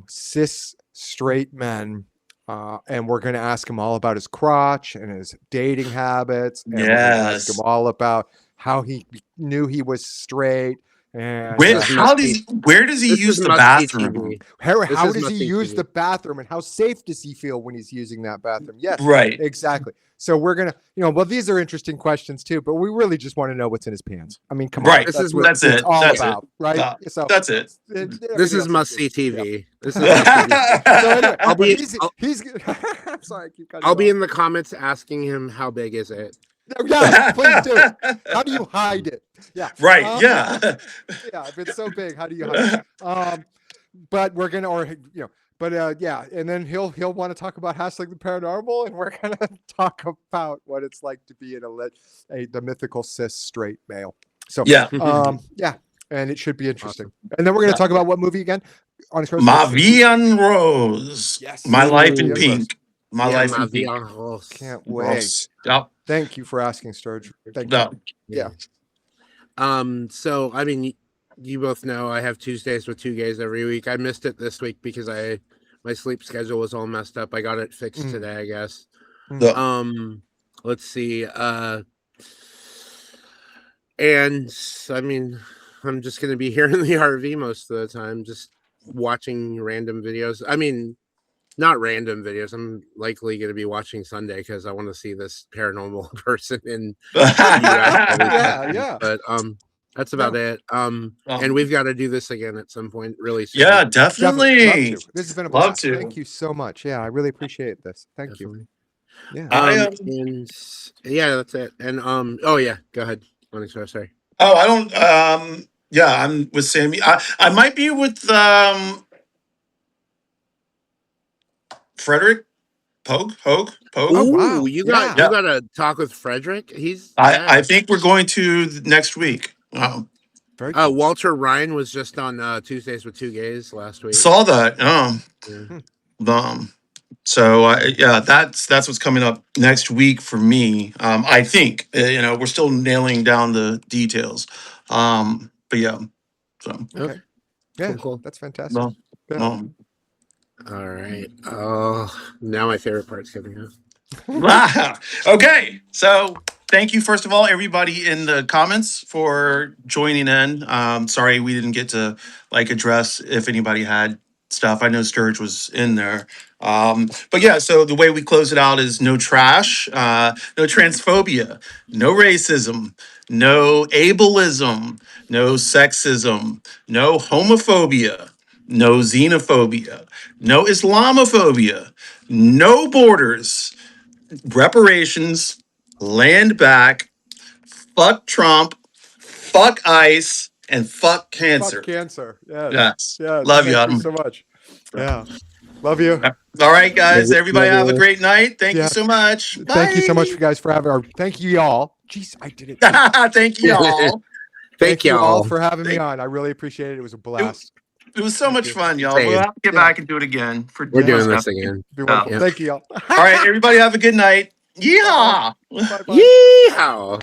cis straight men. And we're going to ask him all about his crotch and his dating habits. And we're going to ask him all about how he knew he was straight And where does he use the bathroom? How does he use the bathroom, and how safe does he feel when he's using that bathroom? Yes, right, exactly. So we're gonna, well, these are interesting questions too, but we really just want to know what's in his pants. I mean, come on, that's what it's all about, right? So that's it. This is must-see TV. This is so anyway, I'm sorry, I keep cutting I'll be in the comments asking him how big is it. Yeah, please do. How do you hide it? Yeah. Right. Yeah. Yeah. If it's so big, how do you hide it? But we're gonna, yeah, and then he'll want to talk about Hassling the Paranormal, and we're gonna talk about what it's like to be the mythical cis straight male. So yeah, and it should be interesting. Awesome. And then we're gonna talk about what movie again? OnyxRose. Ma Vie en Rose. Yes. My Life in Pink. My Life in Pink. Can't wait. Yep. Thank you for asking, Sturg. Thank you. Yeah. So I mean, you both know I have Tuesdays with 2 gays every week. I missed it this week because my sleep schedule was all messed up. I got it fixed today, I guess. Let's see. And I mean, I'm just gonna be here in the RV most of the time, just watching random videos. I mean, not random videos. I'm likely going to be watching Sunday because I want to see this paranormal person in yeah. But that's about it. And we've got to do this again at some point really soon. Yeah, definitely. This has been a blast. Thank you so much. Yeah, I really appreciate this. Thank you. Yeah. And yeah, that's it. And oh yeah, go ahead. Sorry. Oh, I don't yeah, I'm with Sammy. I might be with Frederick Hogue. Oh wow, you got to talk with Frederick. I think we're going to next week. Walter Ryan was just on Tuesdays with 2 gays last week. Saw that. So that's what's coming up next week for me. I think we're still nailing down the details. But yeah. So okay. Yeah, cool. That's fantastic. All right. Oh, now my favorite part's coming up. Okay. So thank you, first of all, everybody in the comments for joining in. Sorry we didn't get to address if anybody had stuff. I know Sturg was in there. But yeah, so the way we close it out is no trash, no transphobia, no racism, no ableism, no sexism, no homophobia, no xenophobia, no Islamophobia, no borders, reparations, land back, fuck Trump, fuck ICE, and fuck cancer. Fuck cancer. Yes. Yeah. Love you, Adam. Thank you so much. Yeah. Love you. All right, guys. Everybody have a great night. Thank you so much. Bye. Thank you so much, guys, for having. Thank you, y'all. Jeez, I did it. Thank you all. Thank you all for having me on. I really appreciate it. It was a blast. It was so much fun, y'all. We'll have to get back and do it again. We're doing this again. Thank you, y'all. All right, everybody have a good night. Yeehaw! Yeehaw!